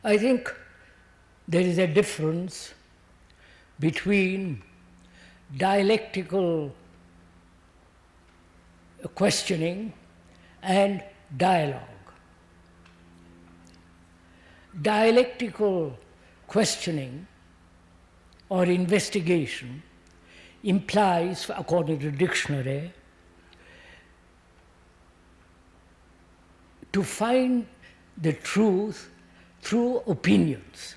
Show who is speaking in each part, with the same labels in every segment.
Speaker 1: I think there is a difference between dialectical questioning and dialogue. Dialectical questioning or investigation implies, according to the dictionary, to find the truth through opinions.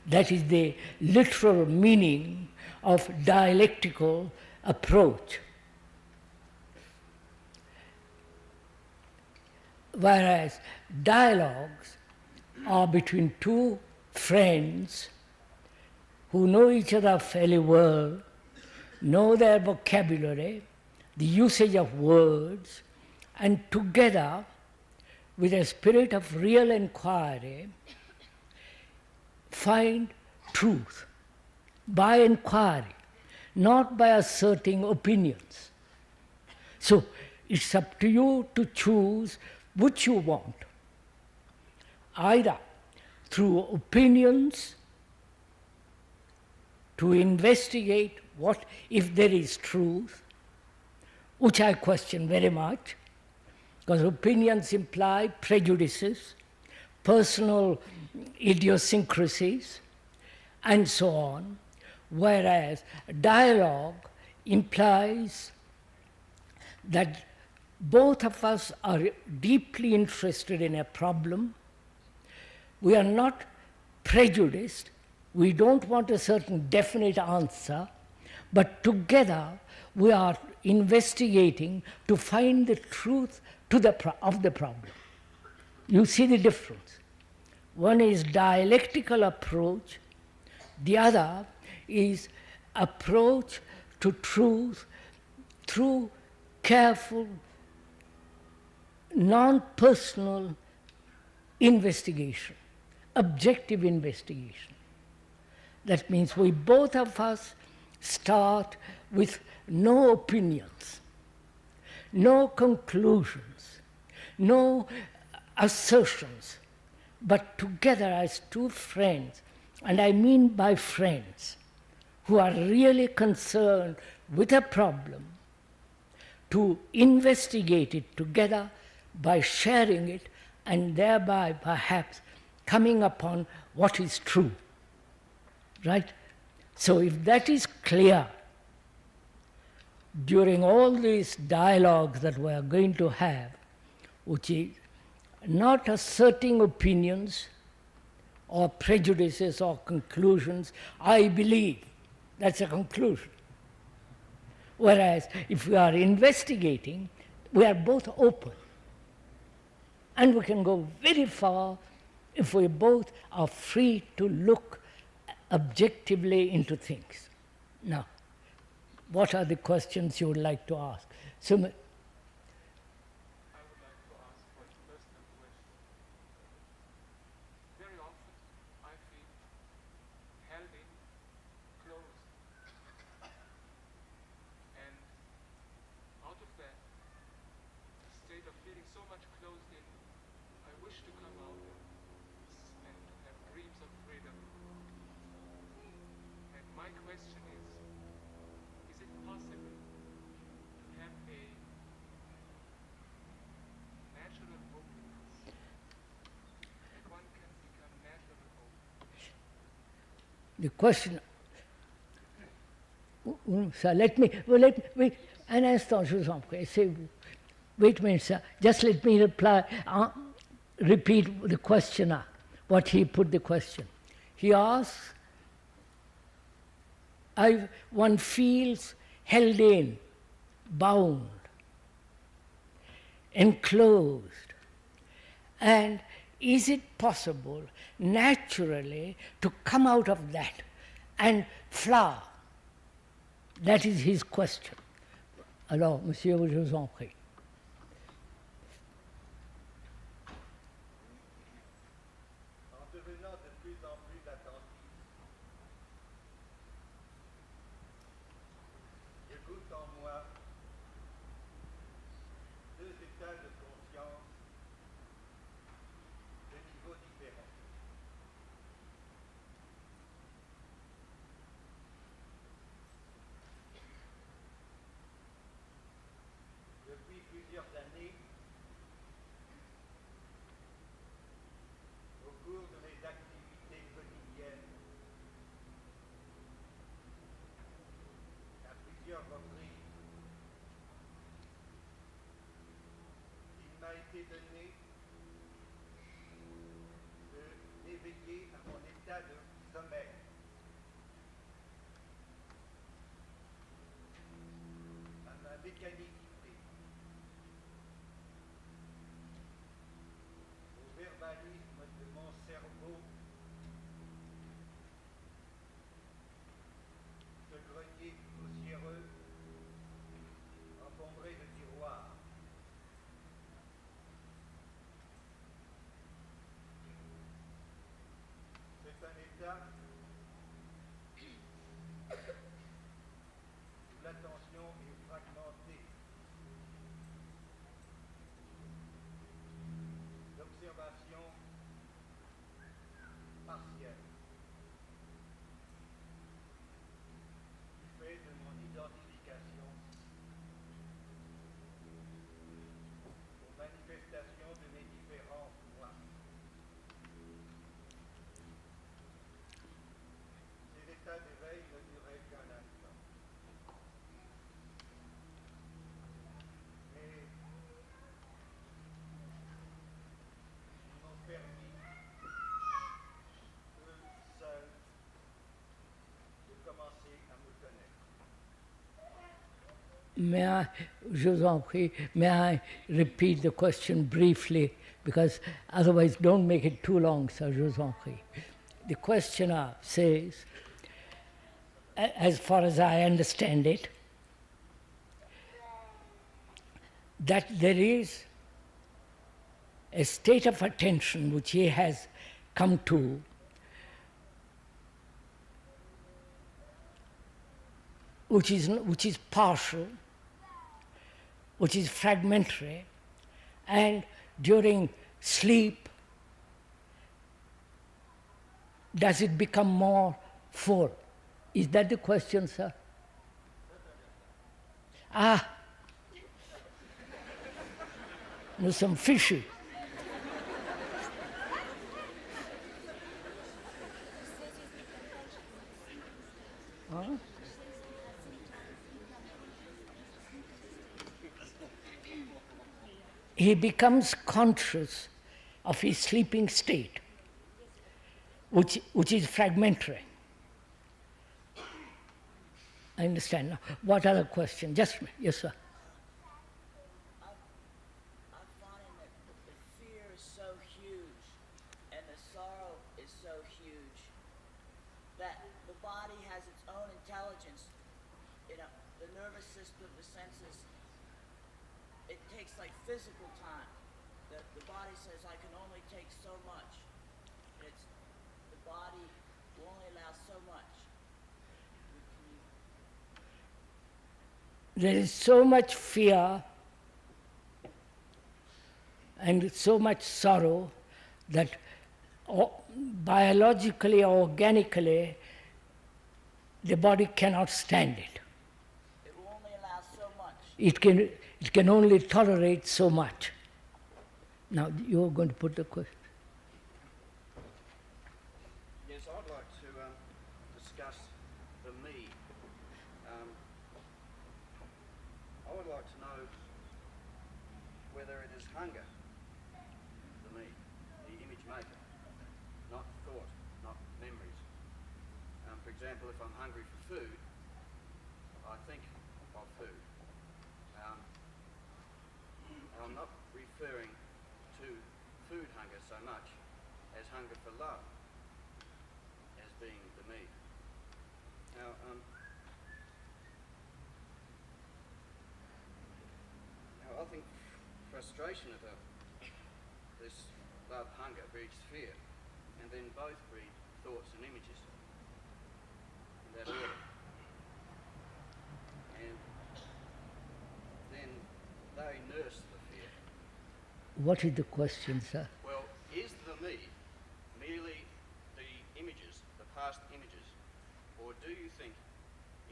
Speaker 1: That is the literal meaning of dialectical approach. Whereas dialogues are between two friends who know each other fairly well, know their vocabulary, the usage of words, and together, with a spirit of real inquiry, find truth by inquiry, not by asserting opinions. So it's up to you to choose which you want, either through opinions to investigate what if there is truth, which I question very much, because opinions imply prejudices, personal idiosyncrasies, and so on, whereas dialogue implies that both of us are deeply interested in a problem. We are not prejudiced. We don't want a certain definite answer, but together we are investigating to find the truth of the problem. You see the difference. One is dialectical approach, the other is approach to truth through careful, non-personal investigation, objective investigation. That means we both of us start with no opinions, no conclusions, no assertions, but together as two friends, and I mean by friends, who are really concerned with a problem, to investigate it together by sharing it and thereby perhaps coming upon what is true. Right? So if that is clear, during all these dialogues that we are going to have, which is not asserting opinions or prejudices or conclusions, I believe, that's a conclusion. Whereas if we are investigating, we are both open. And we can go very far if we both are free to look objectively into things. Now, what are the questions you would like to ask? So,
Speaker 2: I would like to ask one personal question. Very often I feel held in, closed. And out of that state of feeling so much closed in, I wish to come out and to have dreams of freedom. And my question is it possible to have a natural openness? That one can become naturally open?
Speaker 1: the question. Sir, wait, un instant, je vous en prie. Wait a minute, sir. Just let me repeat the questioner, what he put the question. He asks, one feels held in, bound, enclosed. And is it possible naturally to come out of that and flower? That is his question. Alors, monsieur, je vous en prie.
Speaker 3: En devenant de plus en plus attentif, je goûte en moi deux états de conscience de niveaux différents. été donné d'éveiller à mon état de sommeil. À ma mécanicité. Au verbalisme de mon cerveau. Ce grenier poussiéreux, encombré de tiroirs. C'est un état où l'attention est fragmentée. L'observation partielle. Du fait de mon identification aux manifestations de mes différents moi. Ces états d'éveil ne duraient qu'un instant. Mais ils m'ont permis, eux seuls, de commencer à me connaître.
Speaker 1: May I, je vous en prie, may I repeat the question briefly, because otherwise don't make it too long, sir, je vous en prie. The questioner says, as far as I understand it, that there is a state of attention which he has come to, which is partial, which is fragmentary, and during sleep, does it become more full? Is that the question, sir? Ah, no, some fishy. Huh? He becomes conscious of his sleeping state, which is fragmentary. I understand now. What other question? Just yes, sir.
Speaker 4: I'm finding that the fear is so huge and the sorrow is so huge that the body has its own intelligence. You know, the nervous system, the senses, it takes like physical time. The body says, I can only take so much. The body will only allow so much.
Speaker 1: There is so much fear and so much sorrow that biologically or organically the body cannot stand it.
Speaker 4: It will only allow so much.
Speaker 1: It can only tolerate so much. Now you're going to put the question.
Speaker 5: Yes, I'd like to discuss the me. I would like to know whether it is hunger, the me, the image maker, not thought, not memories. For example, if I'm hungry for food, I think of food. I'm not referring to food hunger so much as hunger for love as being the me. Now, I think frustration of this love hunger breeds fear, and then both breed thoughts and images in that order. And then they nurse the fear.
Speaker 1: What is the question, sir?
Speaker 5: Well, is the me merely the images, the past images, or do you think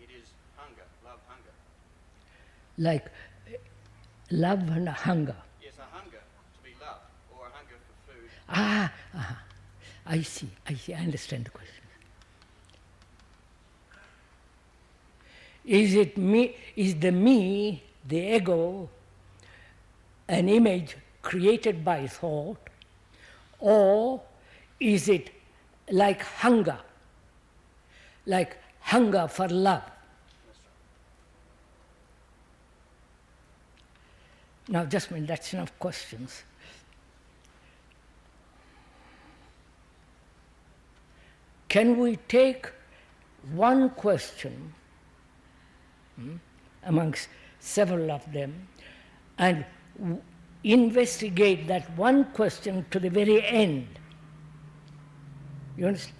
Speaker 5: it is hunger, love hunger?
Speaker 1: Like love and hunger.
Speaker 5: Yes, a hunger to be loved, or a hunger for food.
Speaker 1: I see, I understand the question. Is it me, is the me, the ego, an image created by thought, or is it like hunger for love? Now, just a minute, that's enough questions. Can we take one question amongst several of them and investigate that one question to the very end? You understand?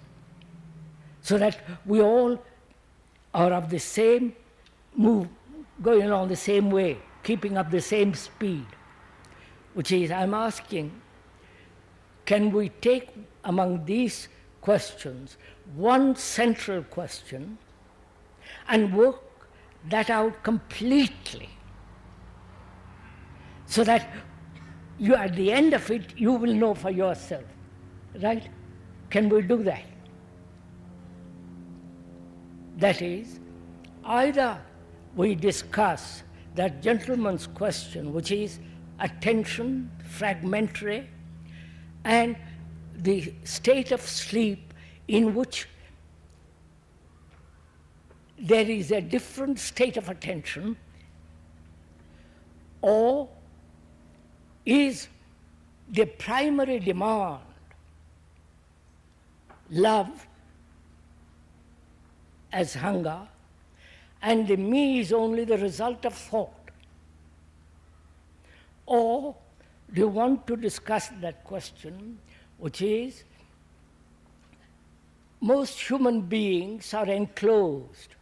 Speaker 1: So that we all are of the same move, going along the same way, keeping up the same speed. Which is, I'm asking, can we take among these questions one central question and work that out completely, so that you, at the end of it, you will know for yourself, right? Can we do that? That is, either we discuss that gentleman's question, which is attention, fragmentary, and the state of sleep in which there is a different state of attention, or is the primary demand love as hunger, and the me is only the result of thought? Or do you want to discuss that question, which is, most human beings are enclosed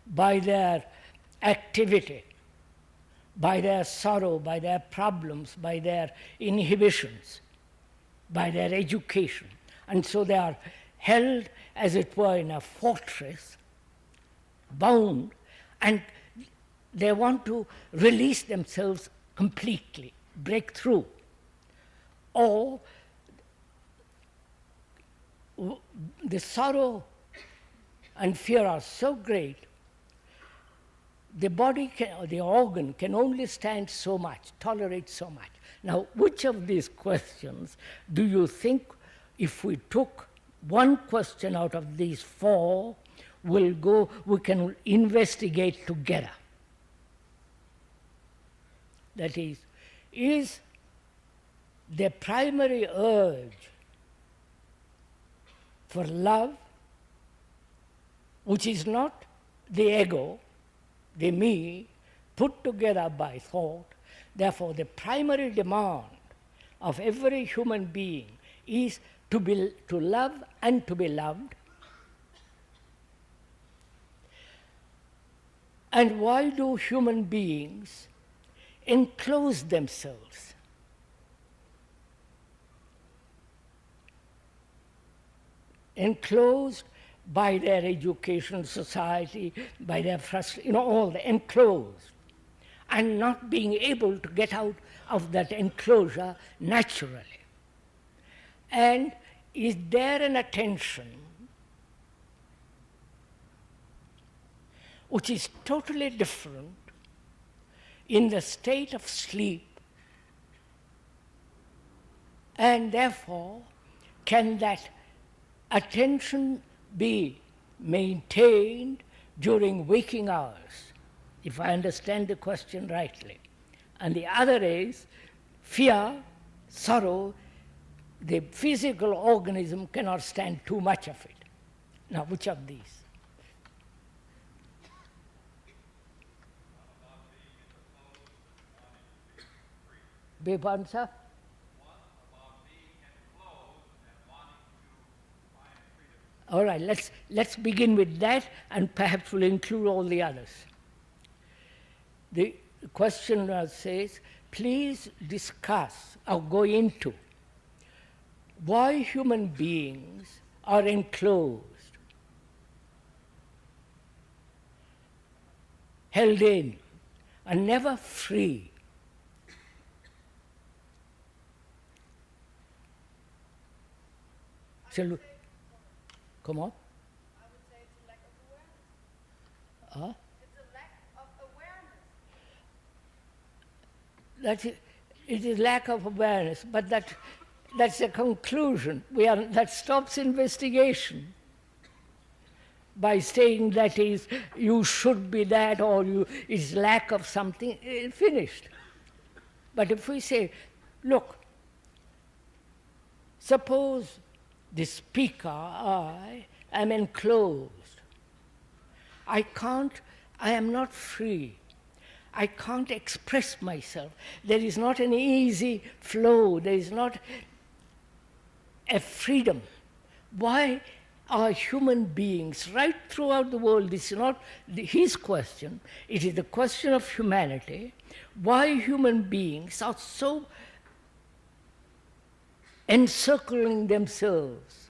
Speaker 1: by their activity, by their sorrow, by their problems, by their inhibitions, by their education. And so they are held, as it were, in a fortress, bound, and they want to release themselves completely, break through. Or the sorrow and fear are so great, the body, the organ can only stand so much, tolerate so much. Now, which of these questions do you think, if we took one question out of these four, we can investigate together? That is the primary urge for love, which is not the ego, the me, put together by thought. Therefore, the primary demand of every human being is to love and to be loved. And why do human beings enclose themselves? Enclosed by their education, society, by their frustration, all the enclosed, and not being able to get out of that enclosure naturally. And is there an attention which is totally different in the state of sleep, and therefore can that attention be maintained during waking hours, if I understand the question rightly? And the other is fear, sorrow, the physical organism cannot stand too much of it. Now, which of these? Beg pardon, sir? All right, let's begin with that, and perhaps we'll include all the others. The questioner says, please discuss or go into why human beings are enclosed, held in, and never free. Shall we? Come on.
Speaker 6: I would say it's a lack of awareness.
Speaker 1: Huh?
Speaker 6: It's a lack of
Speaker 1: it is lack of awareness, but that's a conclusion. That stops investigation by saying that is you should be that or it's lack of something, finished. But if we say, look, suppose the speaker, I am enclosed. I am not free. I can't express myself. There is not an easy flow. There is not a freedom. Why are human beings right throughout the world? This is not his question. It is the question of humanity. Why human beings are so encircling themselves?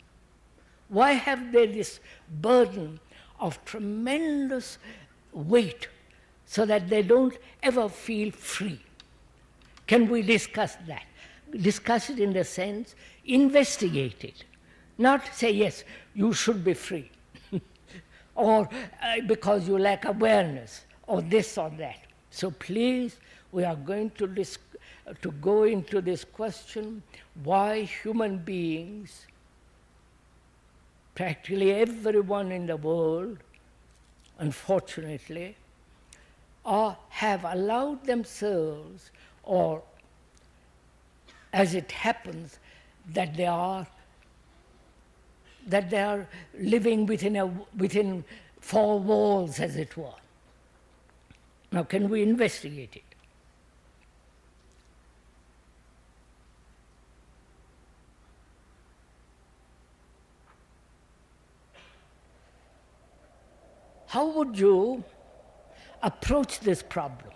Speaker 1: Why have they this burden of tremendous weight so that they don't ever feel free? Can we discuss that? Discuss it in the sense, investigate it. Not say, yes, you should be free, or because you lack awareness, or this or that. So please, we are going to go into this question, why human beings, practically everyone in the world, unfortunately, have allowed themselves, or as it happens, that they are living within four walls, as it were. Now, can we investigate it? How would you approach this problem?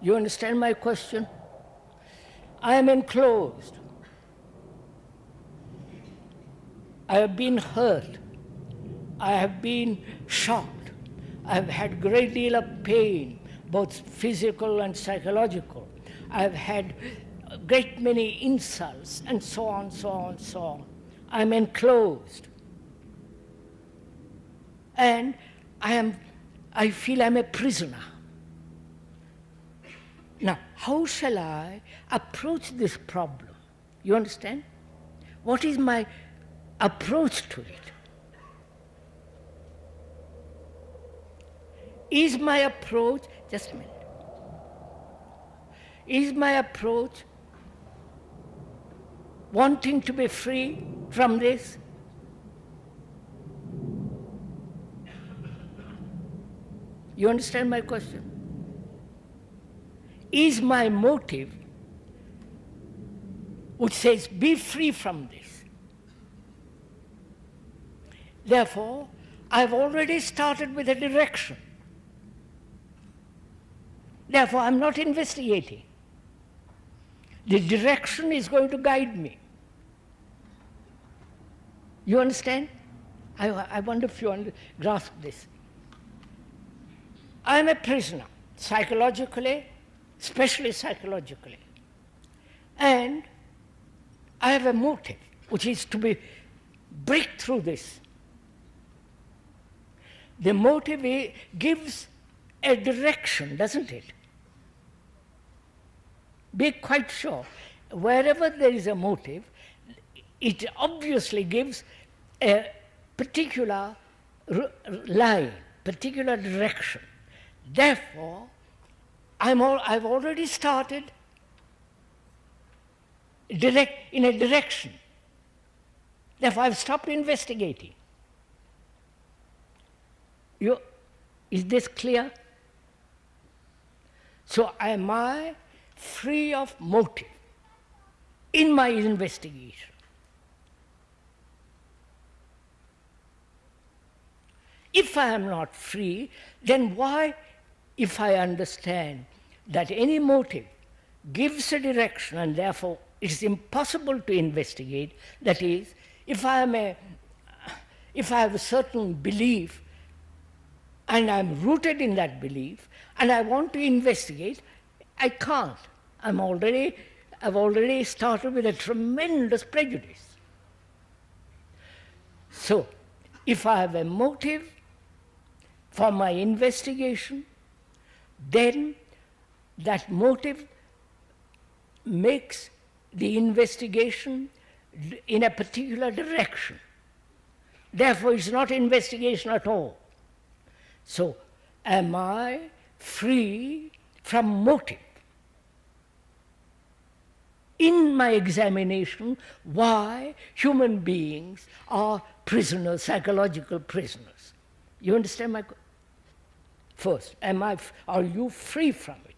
Speaker 1: You understand my question? I am enclosed. I have been hurt. I have been shocked. I have had a great deal of pain, both physical and psychological. I have had a great many insults, and so on, so on, so on. I am enclosed. And I feel I'm a prisoner. Now, how shall I approach this problem? You understand? What is my approach to it? Is my approach, just a minute, is my approach wanting to be free from this? You understand my question? Is my motive, which says, be free from this? Therefore, I've already started with a direction. Therefore, I'm not investigating. The direction is going to guide me. You understand? I wonder if you grasp this. I'm a prisoner, psychologically, especially psychologically. And I have a motive, which is to break through this. The motive gives a direction, doesn't it? Be quite sure. Wherever there is a motive, it obviously gives a particular line, particular direction. Therefore, I've already started in a direction. Therefore, I've stopped investigating. Is this clear? So am I free of motive in my investigation? If I am not free, then why, if I understand that any motive gives a direction and therefore it is impossible to investigate, that is, if I have a certain belief and I'm rooted in that belief and I want to investigate, I can't. I've already started with a tremendous prejudice. So, if I have a motive for my investigation, then that motive makes the investigation in a particular direction. Therefore, it's not investigation at all. So, am I free from motive? In my examination, why human beings are prisoners, psychological prisoners. You understand my question? First, are you free from it?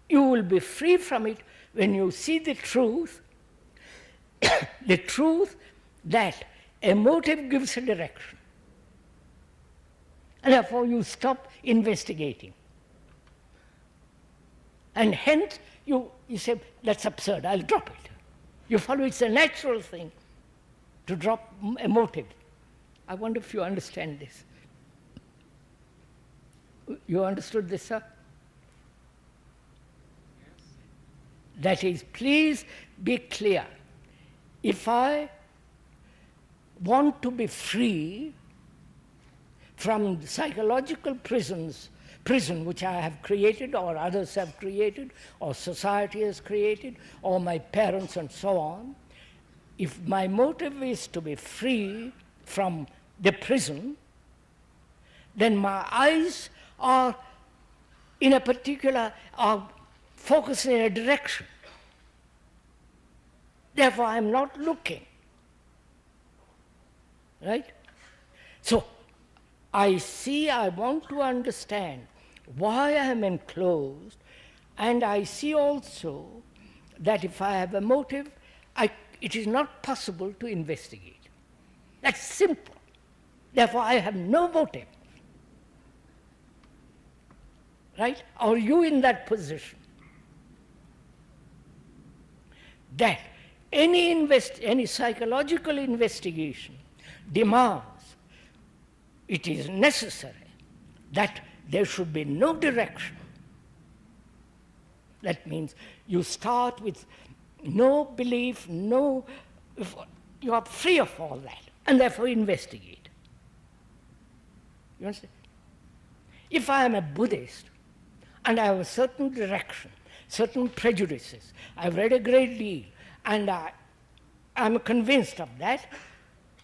Speaker 1: You will be free from it when you see the truth, the truth that a motive gives a direction. And therefore you stop investigating. And hence you say, that's absurd, I'll drop it. You follow it's a natural thing to drop a motive. I wonder if you understand this. You understood this, sir? That is, please be clear. If I want to be free from psychological prison which I have created or others have created or society has created or my parents and so on, if my motive is to be free from the prison, then my eyes are in a particular, are focused in a direction. Therefore, I am not looking. Right? So, I want to understand why I am enclosed, and I see also that if I have a motive, it is not possible to investigate. That's simple. Therefore, I have no motive. Right? Are you in that position? That any psychological investigation demands, it is necessary that there should be no direction. That means you start with no belief, you are free of all that, and therefore investigate. You understand? If I am a Buddhist and I have a certain direction, certain prejudices, I've read a great deal, and I'm convinced of that,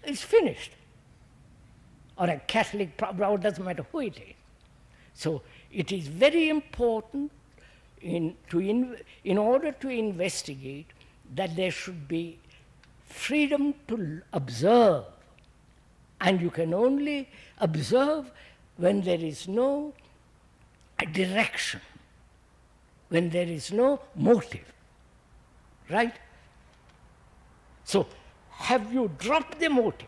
Speaker 1: it's finished. Or a Catholic, it doesn't matter who it is. So it is very important in order to investigate that there should be freedom to observe. And you can only observe when there is no direction, when there is no motive. Right? So, have you dropped the motive?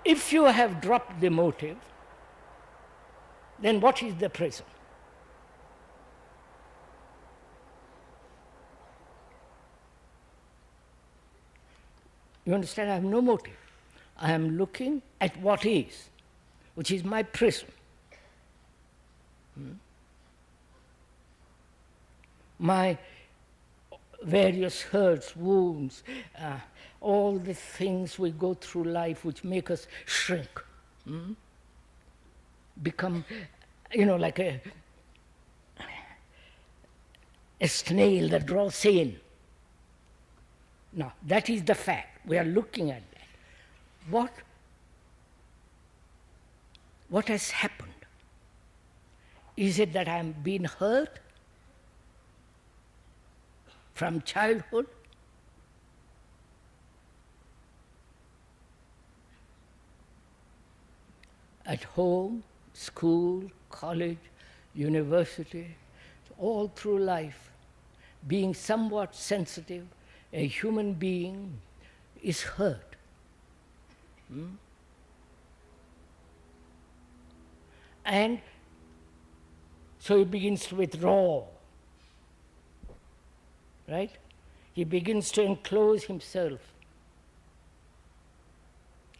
Speaker 1: If you have dropped the motive, then what is the prison? You understand? I have no motive. I am looking at what is, which is my prison. My various hurts, wounds, all the things we go through life which make us shrink, become, like a snail that draws in. Now, that is the fact. We are looking at that. What has happened? Is it that I am being hurt from childhood? At home, school, college, university, all through life, being somewhat sensitive, a human being is hurt. And so he begins to withdraw. Right? He begins to enclose himself.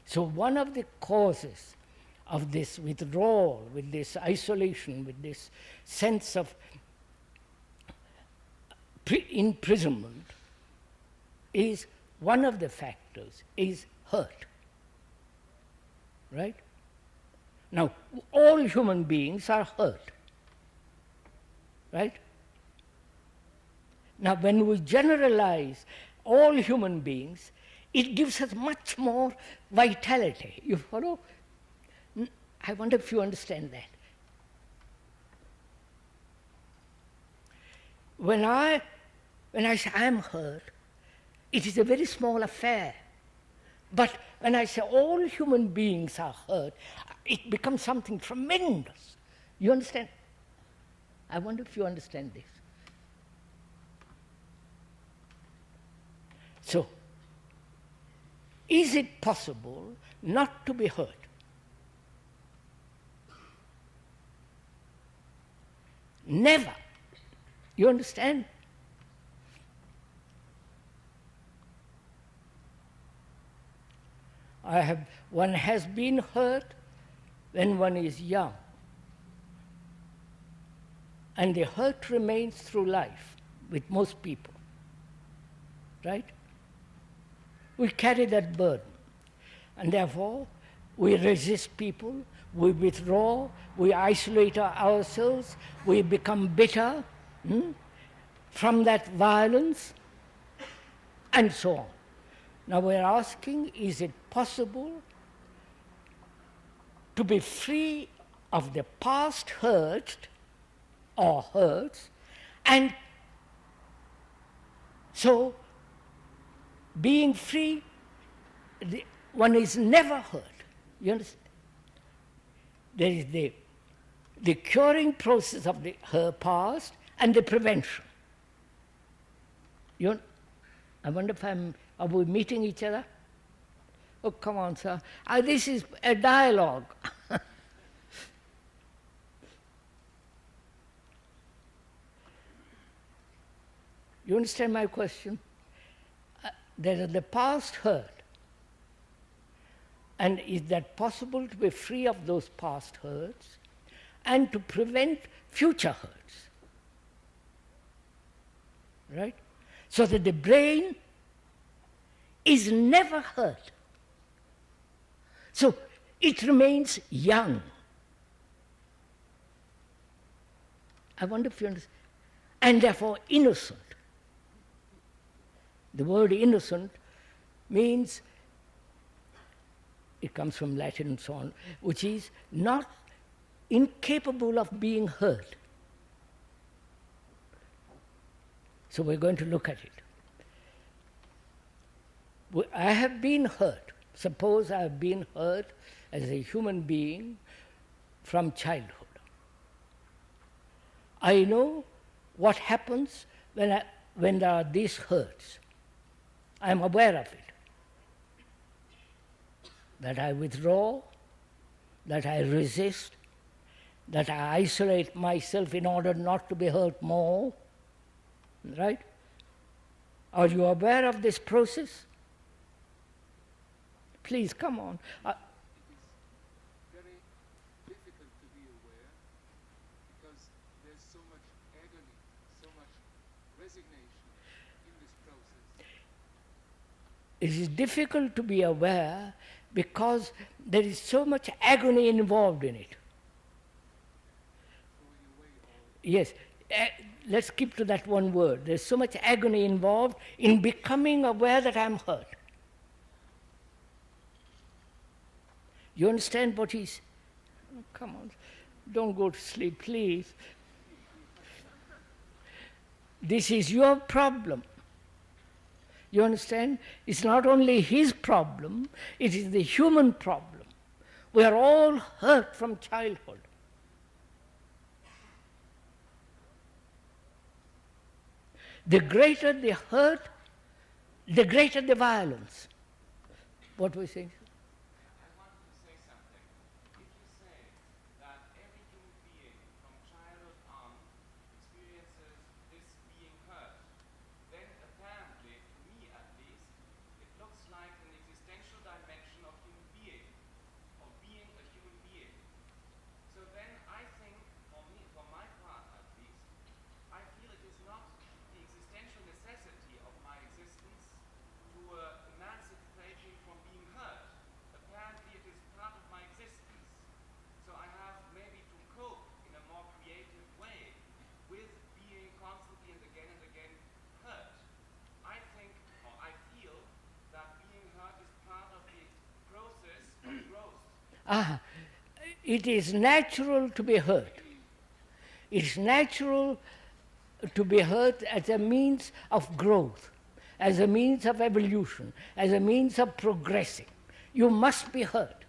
Speaker 1: So one of the causes of this withdrawal, with this isolation, with this sense of imprisonment, is one of the factors, is hurt. Right? Now, all human beings are hurt. Right? Now, when we generalize all human beings, it gives us much more vitality. You follow? I wonder if you understand that. When I say I am hurt, it is a very small affair. But when I say all human beings are hurt, it becomes something tremendous. You understand? I wonder if you understand this. So, is it possible not to be hurt? Never. You understand? One has been hurt when one is young, and the hurt remains through life with most people, right? We carry that burden, and therefore we resist people, we withdraw, we isolate ourselves, we become bitter from that violence, and so on. Now we're asking, is it possible to be free of the past hurt or hurts, and so being free, one is never hurt. You understand? There is the curing process of her past and the prevention. I wonder if are we meeting each other? Oh, come on, sir. This is a dialogue. You understand my question? There is the past hurt. And is that possible to be free of those past hurts and to prevent future hurts? Right? So that the brain is never hurt. So it remains young. I wonder if you understand. And therefore innocent. The word innocent means, it comes from Latin and so on, which is not incapable of being hurt. So we're going to look at it. I have been hurt. Suppose I have been hurt as a human being from childhood. I know what happens when there are these hurts. I am aware of it. That I withdraw, that I resist, that I isolate myself in order not to be hurt more. Right? Are you aware of this process? Please, come on.
Speaker 2: It is very difficult to be aware because there's so much agony, so much resignation in this process.
Speaker 1: It is difficult to be aware because there is so much agony involved in it. Yes, let's keep to that one word. There's so much agony involved in becoming aware that I'm hurt. You understand what he's... Oh, come on, don't go to sleep, please. This is your problem. You understand? It's not only his problem, it is the human problem. We are all hurt from childhood. The greater the hurt, the greater the violence. What we say?
Speaker 7: I wanted to say something. If you say that every human being from childhood on experiences this being hurt, then apparently, to me at least, it looks like an existential dimension of human being, of being a human being.
Speaker 1: It is natural to be hurt. It's natural to be hurt as a means of growth, as a means of evolution, as a means of progressing. You must be hurt.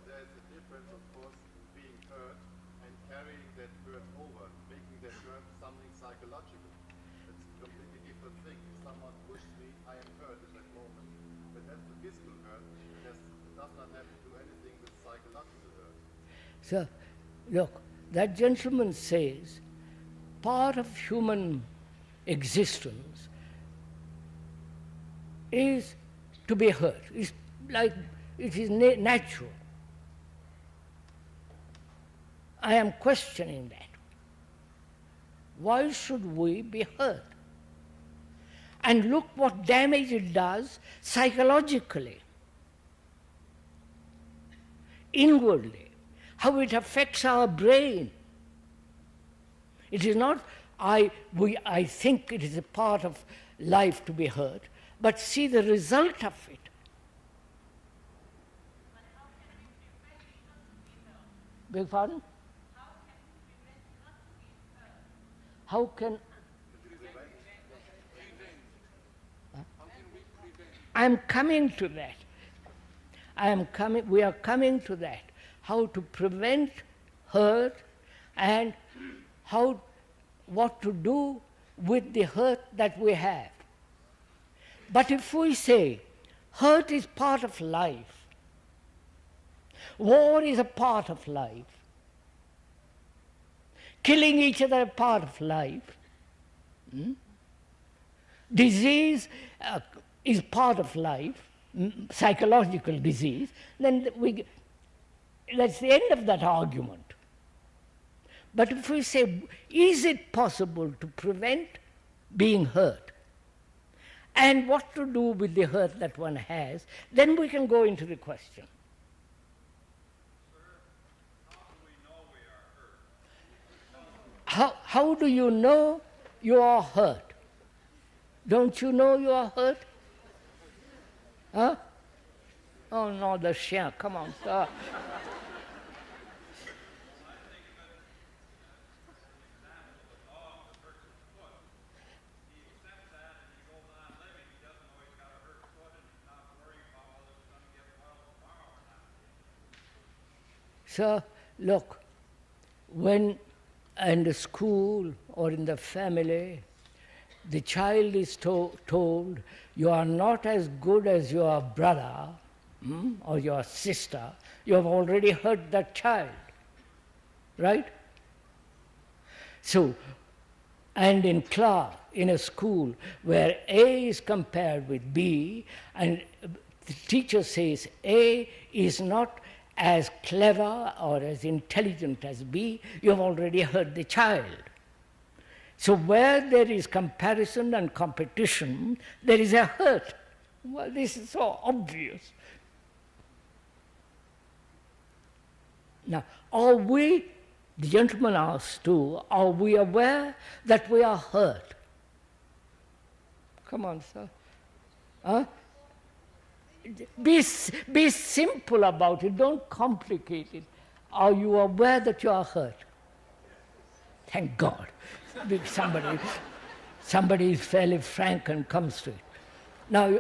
Speaker 8: There's a difference, of course, in being hurt and carrying that hurt over, making that hurt something psychological. That's a completely different thing. If someone pushed me, I am hurt in that moment. But that's the physical hurt. It does not have to do anything with psychological hurt.
Speaker 1: So, look, that gentleman says part of human existence is to be hurt. It's like it is natural. I am questioning that. Why should we be hurt? And look what damage it does psychologically, inwardly, how it affects our brain. It is not, I think it is a part of life to be hurt, but see the result of it.
Speaker 6: But how can we prevent not to be hurt?
Speaker 1: Beg pardon?
Speaker 6: How can we prevent not to be hurt?
Speaker 1: How can I'm coming to that. We are coming to that. How to prevent hurt and what to do with the hurt that we have. But if we say hurt is part of life, war is a part of life, killing each other a part of life, disease is part of life, psychological disease, then that's the end of that argument. But if we say, is it possible to prevent being hurt? And what to do with the hurt that one has, then we can go into the question. How do you know you are hurt? Don't you know you are hurt? Huh? Oh no, the chien, come on, sir. So, look, when in the school or in the family, the child is told, you are not as good as your brother or your sister, you have already hurt that child, right? So, and in class, in a school where A is compared with B, and the teacher says A is not as clever or as intelligent as B, you have already hurt the child. So where there is comparison and competition, there is a hurt. Well, this is so obvious. Now, are we, the gentleman asked too, are we aware that we are hurt? Come on, sir. Huh? Be simple about it, don't complicate it. Are you aware that you are hurt? Thank God. Somebody is fairly frank and comes to it. Now,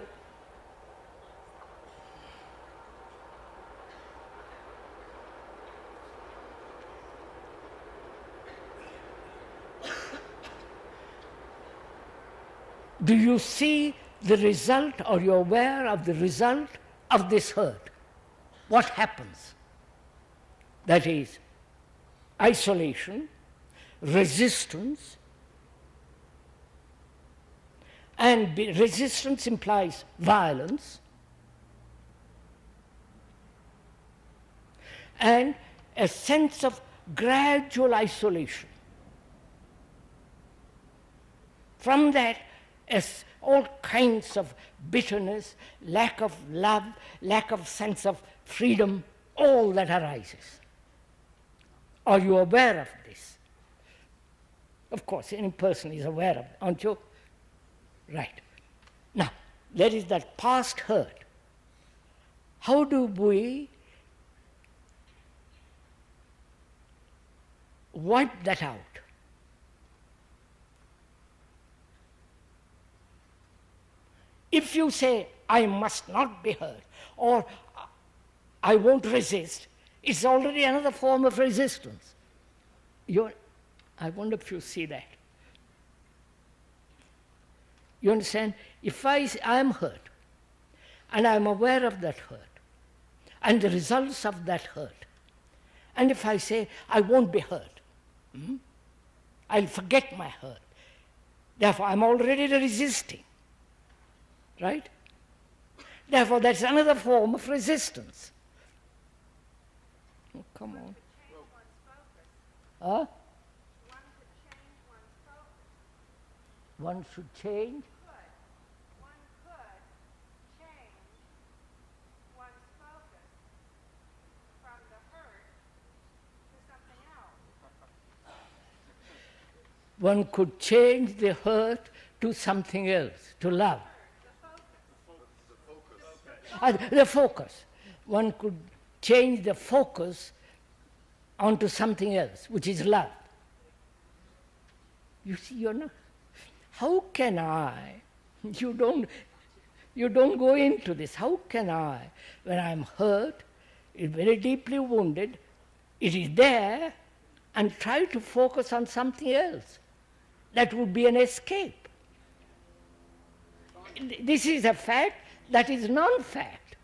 Speaker 1: do you see the result, or you're aware of the result of this hurt? What happens? That is, isolation, resistance, and resistance implies violence, and a sense of gradual isolation. From that, as all kinds of bitterness, lack of love, lack of sense of freedom, all that arises. Are you aware of this? Of course, any person is aware of it, aren't you? Right. Now, there is that past hurt. How do we wipe that out? If you say, I must not be hurt, or I won't resist, it's already another form of resistance. I wonder if you see that. You understand? If I am hurt, and I'm aware of that hurt, and the results of that hurt, and if I say, I won't be hurt, I'll forget my hurt, therefore I'm already resisting, right? Therefore that's another form of resistance. Oh, come on. Huh? One should change.
Speaker 6: One could change one's focus from the hurt to something else.
Speaker 1: One could change the hurt to something else, to love. The focus. One could change the focus onto something else, which is love. You see, you're not. How can I? You don't go into this. How can I, when I'm hurt, very deeply wounded, it is there, and try to focus on something else? That would be an escape. This is a fact, that is non-fact.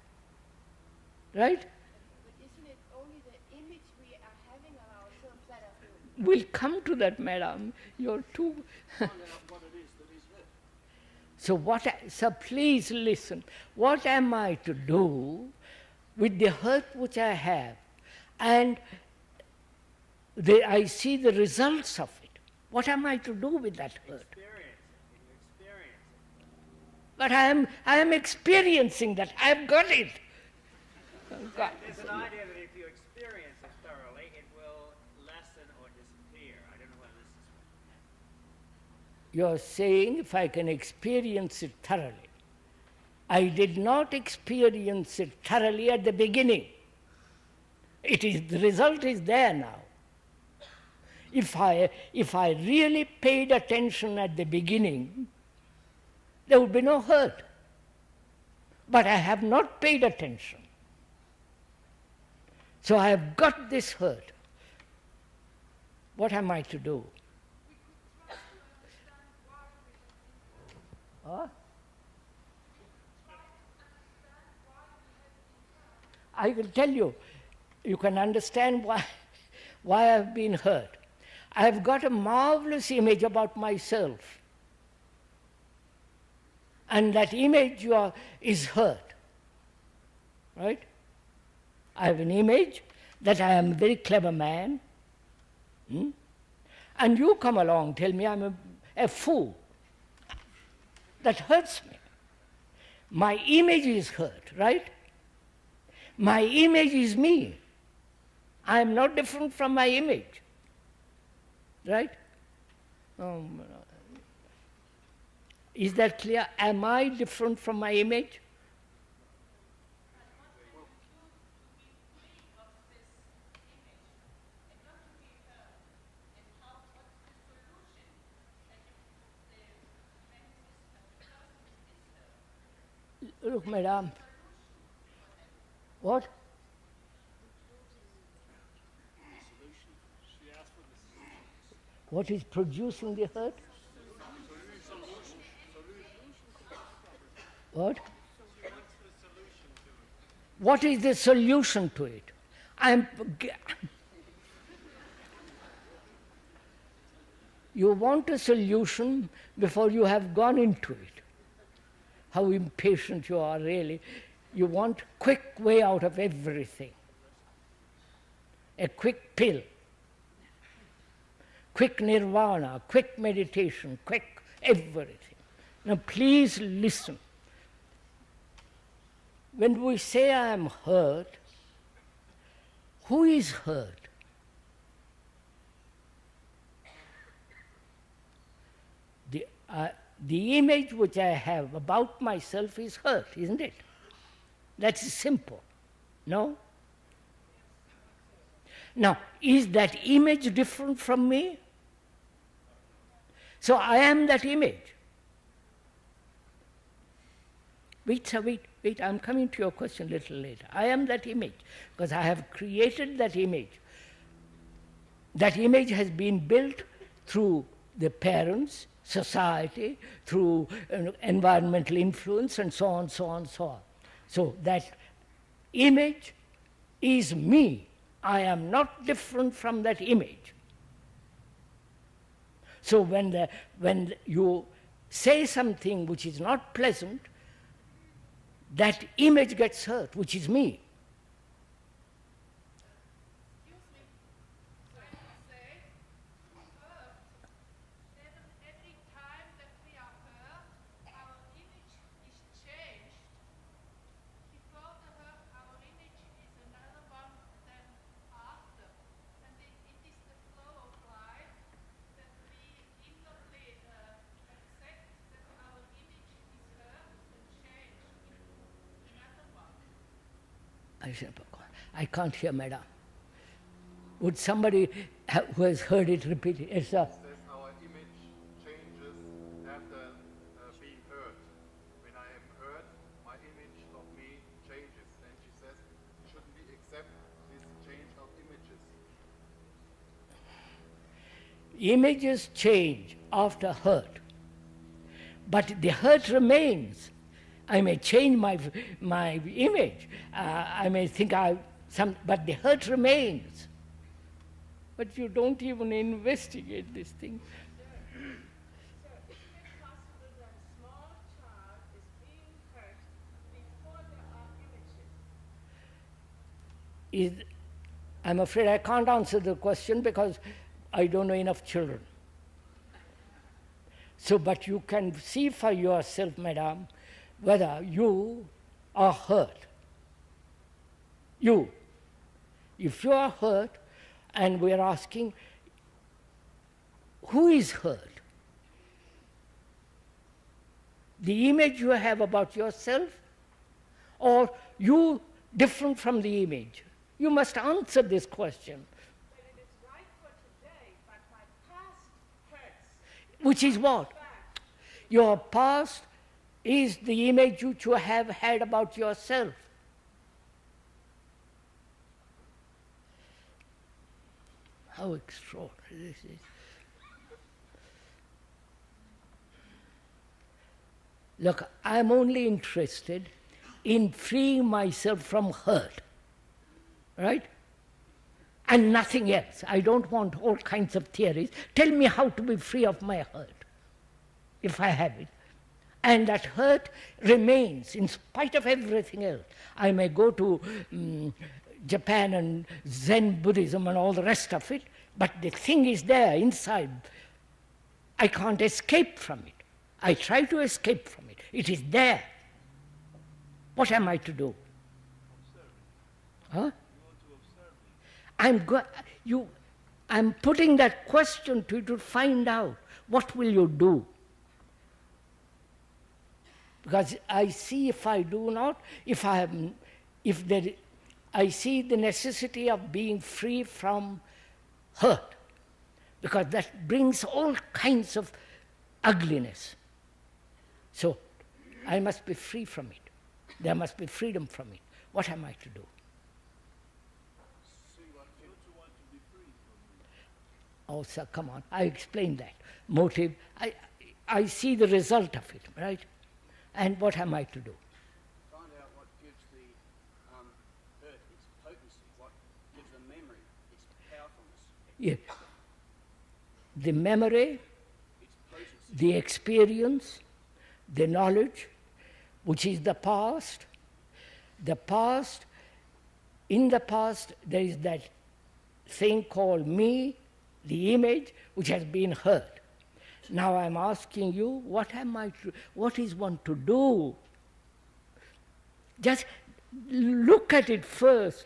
Speaker 1: Right?
Speaker 6: But isn't it only the image we are having of ourselves that are
Speaker 1: We'll come to that, madam. You're too... So please listen. What am I to do with the hurt which I have? And I see the results of it. What am I to do with that hurt? But I am experiencing that. I've got it.
Speaker 3: There's an idea that if you experience it thoroughly, it will lessen or disappear. I don't know whether this is...
Speaker 1: You're saying if I can experience it thoroughly. I did not experience it thoroughly at the beginning. The result is there now. If I really paid attention at the beginning, there would be no hurt. But I have not paid attention. So I have got this hurt. What am I to do? Huh? I will tell you, you can understand why I've been hurt. I've got a marvelous image about myself. And that image is hurt. Right? I have an image that I am a very clever man. And you come along, tell me I'm a fool. That hurts me. My image is hurt, right? My image is me. I am not different from my image. Right? Is that clear? Am I different from my image? Look, madam. What? What is producing the hurt? What? What is the solution to it? You want a solution before you have gone into it. How impatient you are, really. You want quick way out of everything. A quick pill. Quick nirvana, quick meditation, quick everything. Now please listen. When we say I am hurt, who is hurt? the image which I have about myself is hurt, isn't it? That's simple, no? Now, is that image different from me? So I am that image. Wait, I'm coming to your question a little later. I am that image because I have created that image. That image has been built through the parents, society, through environmental influence, and so on, so on, so on. So that image is me. I am not different from that image. So when you say something which is not pleasant, that image gets hurt, which is me.
Speaker 6: Excuse me. So you say, hurt, then every time that we are hurt, our image is changed. Before the hurt, our image is another one than after. And it is the flow of life that we inwardly accept that our image is hurt and changed into another one.
Speaker 1: I can't hear, madam. Would somebody who has heard it repeat it? Yes, sir.
Speaker 8: Says our image changes after being hurt. When I am hurt, my image of me changes. And she says, shouldn't we accept this change of images?
Speaker 1: Images change after hurt, but the hurt remains. I may change my image. I may think but the hurt remains. But you don't even investigate this thing.
Speaker 6: So, isn't it possible that a small child is being hurt before there are images?
Speaker 1: I'm afraid I can't answer the question because I don't know enough children. So, but you can see for yourself, madam, whether you are hurt. You. If you are hurt, and we are asking, who is hurt? The image you have about yourself, or you different from the image? You must answer this question.
Speaker 6: Well, it is right for today, but my past hurts.
Speaker 1: Which is what?
Speaker 6: Back.
Speaker 1: Your past is the image which you have had about yourself. How extraordinary this is. Look, I'm only interested in freeing myself from hurt, right? And nothing else. I don't want all kinds of theories. Tell me how to be free of my hurt, if I have it. And that hurt remains in spite of everything else. I may go to Japan and Zen Buddhism and all the rest of it, but the thing is there inside. I can't escape from it. I try to escape from it. It is there. What am I to do? Huh? I'm putting that question to you to find out what will you do. Because I see if I do not, I see the necessity of being free from hurt, because that brings all kinds of ugliness. So I must be free from it. There must be freedom from it. What am I to do? Oh, sir, come on. I explained that. Motive. I see the result of it, right? And what am I to do?
Speaker 5: Find out what gives the hurt its potency, what gives the memory its powerfulness,
Speaker 1: Yes. The memory,
Speaker 5: its potency.
Speaker 1: the experience, the knowledge, which is the past. The past, in the past, there is that thing called me, the image, which has been hurt. Now I'm asking you, what is one to do? Just look at it first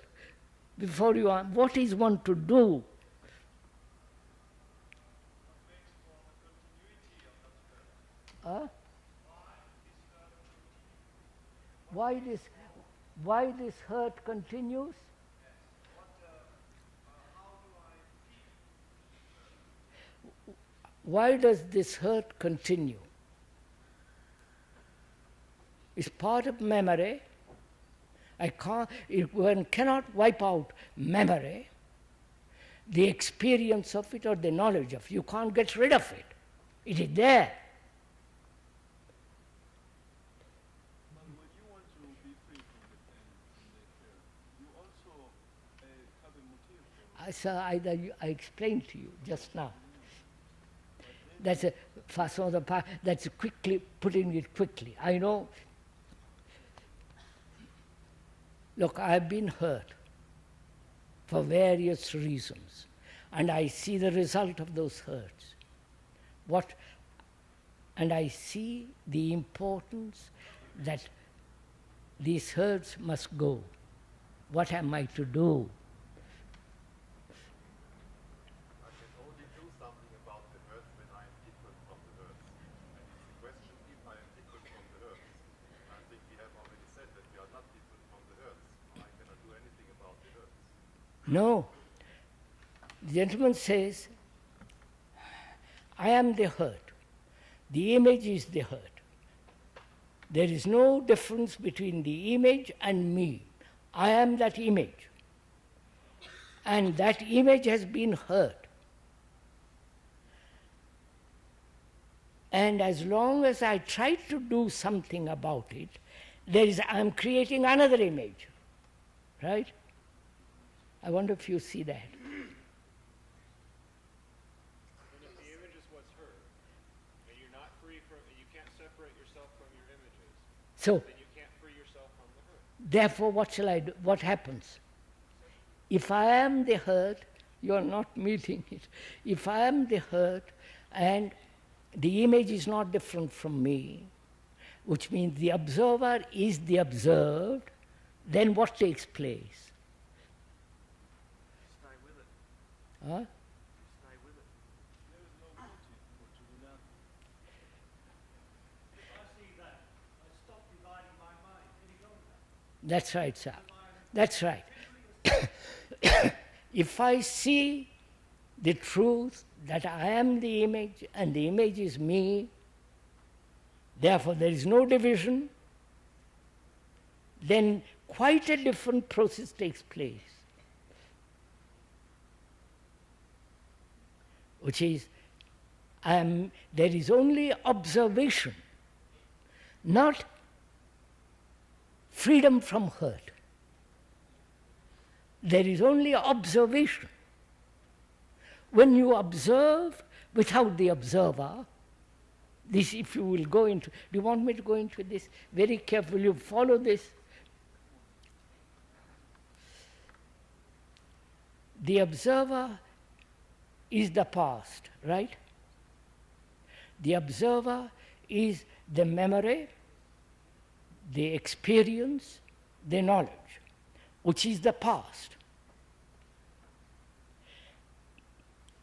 Speaker 1: before you are, what is one to do? Huh? Why this hurt continues? Why does this hurt continue? It's part of memory. One cannot wipe out memory, the experience of it or the knowledge of it. You can't get rid of it. It is there.
Speaker 8: But when you want to be free from the pain and the fear, you also have a motive for it.
Speaker 1: I explained to you just now. That's a façon de parler. That's quickly putting it quickly. I know. Look, I've been hurt for various reasons, and I see the result of those hurts. And I see the importance that these hurts must go. What am I to do?
Speaker 8: I can only do something about the hurts when I am different from the hurts. And it's the question if I am different from the hurts. I think we have already said that we are not different from the hurts. I cannot do anything about the hurts.
Speaker 1: No. The gentleman says, I am the hurt. The image is the hurt. There is no difference between the image and me. I am that image. And that image has been hurt. And as long as I try to do something about it, I am creating another image. Right? I wonder if you see that.
Speaker 9: And if the image is what's hurt, and you're not free from, and you can't separate yourself from your images,
Speaker 1: So,
Speaker 9: then you can't free yourself from the hurt.
Speaker 1: therefore, what shall I do? What happens? If I am the hurt, you are not meeting it. If I am the hurt and the image is not different from me, which means the observer is the observed, then what takes place?
Speaker 5: Stay with it.
Speaker 1: Huh?
Speaker 5: Stay with it.
Speaker 8: There is no motive for to do nothing.
Speaker 3: If I see that, I stop dividing my mind any longer.
Speaker 1: That's right, sir. That's right. If I see the truth that I am the image and the image is me, therefore there is no division, then quite a different process takes place, which is there is only observation, not freedom from hurt. There is only observation. When you observe without the observer, this, if you will go into, do you want me to go into this very carefully? You follow this? The observer is the past, right? The observer is the memory, the experience, the knowledge, which is the past.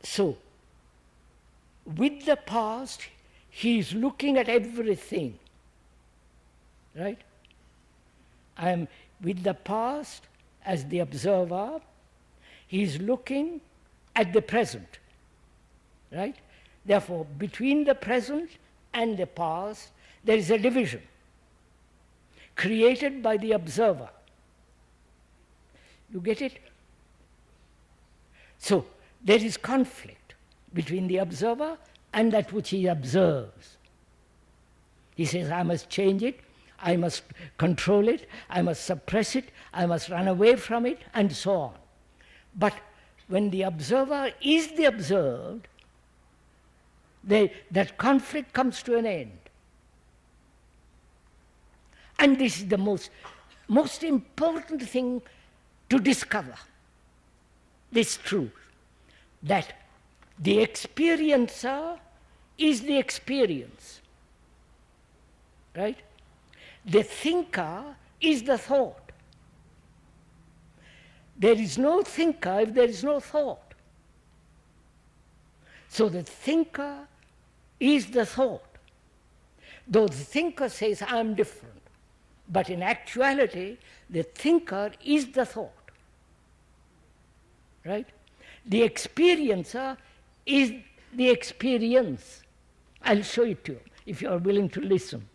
Speaker 1: So, with the past, he is looking at everything, right? I am with the past as the observer, he is looking at the present, right? Therefore, between the present and the past, there is a division created by the observer. You get it? So, there is conflict between the observer and that which he observes. He says, I must change it, I must control it, I must suppress it, I must run away from it, and so on. But when the observer is the observed, that conflict comes to an end. And this is the most important thing to discover, this truth, that the experiencer is the experience, right? The thinker is the thought. There is no thinker if there is no thought. So the thinker is the thought. Though the thinker says, I'm different. But in actuality, the thinker is the thought. Right? The experiencer is the experience. I'll show it to you, if you are willing to listen.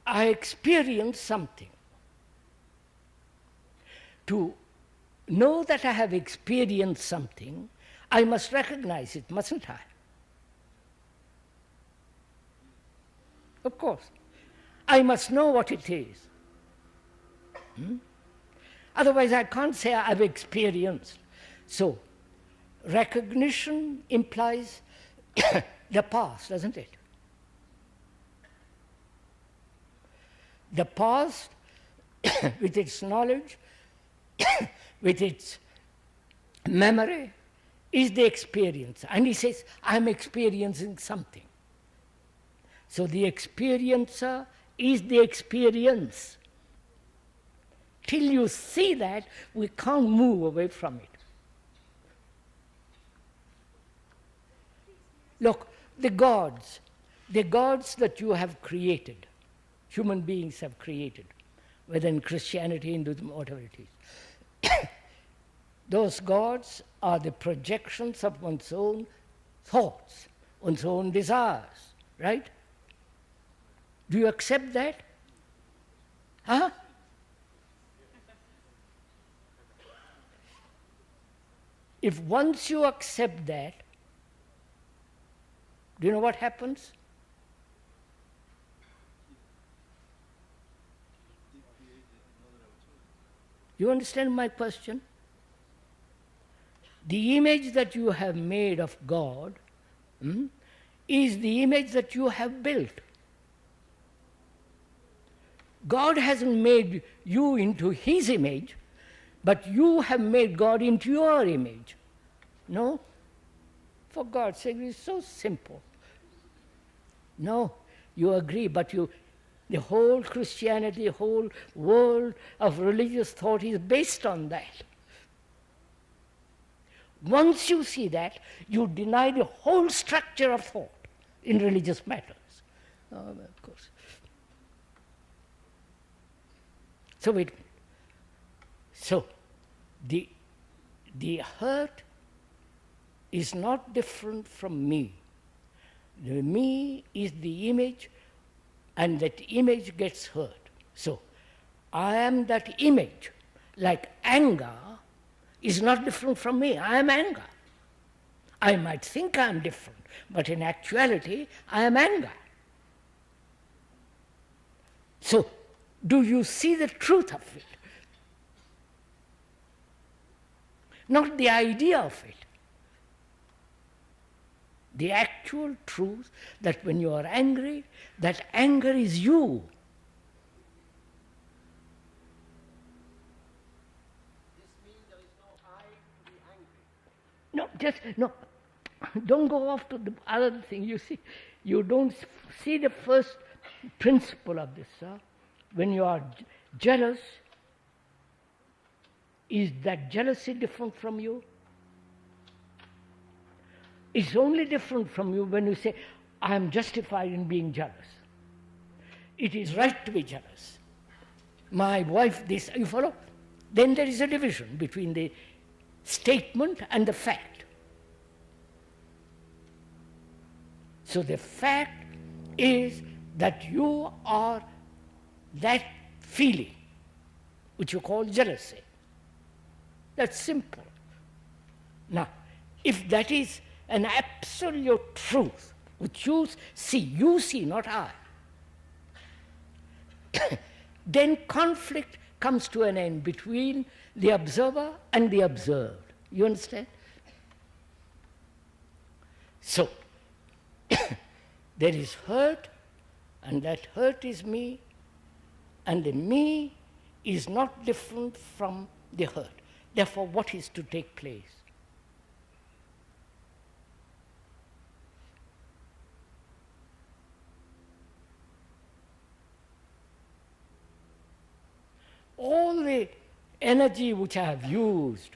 Speaker 1: I experience something. To know that I have experienced something, I must recognize it, mustn't I? Of course. I must know what it is. Otherwise, I can't say I've experienced. So, recognition implies the past, doesn't it? The past, with its knowledge, with its memory, is the experience. And he says, I'm experiencing something. So the experiencer is the experience. Till you see that, we can't move away from it. Look, the gods that you have created, human beings have created, whether in Christianity, Hinduism, whatever it is. Those gods are the projections of one's own thoughts, one's own desires, right? Do you accept that? Huh? If once you accept that, do you know what happens? You understand my question? The image that you have made of God is the image that you have built. God hasn't made you into his image, but you have made God into your image. No? For God's sake, it's so simple. No, you agree, but the whole Christianity, the whole world of religious thought is based on that. Once you see that, you deny the whole structure of thought in religious matters. Of course. So wait a minute. So the hurt is not different from me. The me is the image, and that image gets hurt. So I am that image. Like anger is not different from me. I am anger. I might think I am different, but in actuality, I am anger. So, do you see the truth of it? Not the idea of it. The actual truth that when you are angry, that anger is you. No, don't go off to the other thing. You see, you don't see the first principle of this. When you are jealous, is that jealousy different from you? It's only different from you when you say, I am justified in being jealous. It is right to be jealous. My wife, this, you follow? Then there is a division between the statement and the fact. So the fact is that you are that feeling, which you call jealousy. That's simple. Now, if that is an absolute truth, which you see, not I, then conflict comes to an end between the observer and the observed. You understand? So, there is hurt, and that hurt is me, and the me is not different from the hurt. Therefore, what is to take place? All the energy which I have used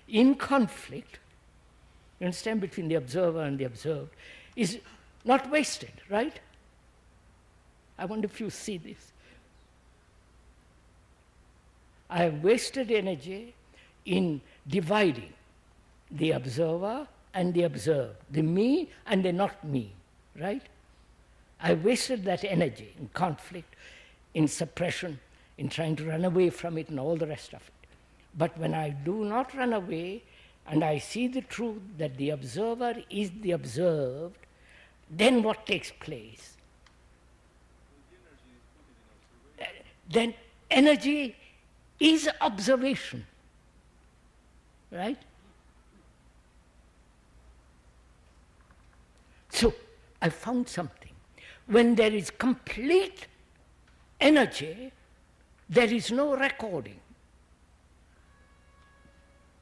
Speaker 1: in conflict, you understand, between the observer and the observed, is not wasted, right? I wonder if you see this. I have wasted energy in dividing the observer and the observed, the me and the not me, right? I wasted that energy in conflict, in suppression, in trying to run away from it and all the rest of it. But when I do not run away and I see the truth that the observer is the observed, then what takes place? Then energy is observation, right? So I found something. When there is complete energy, there is no recording.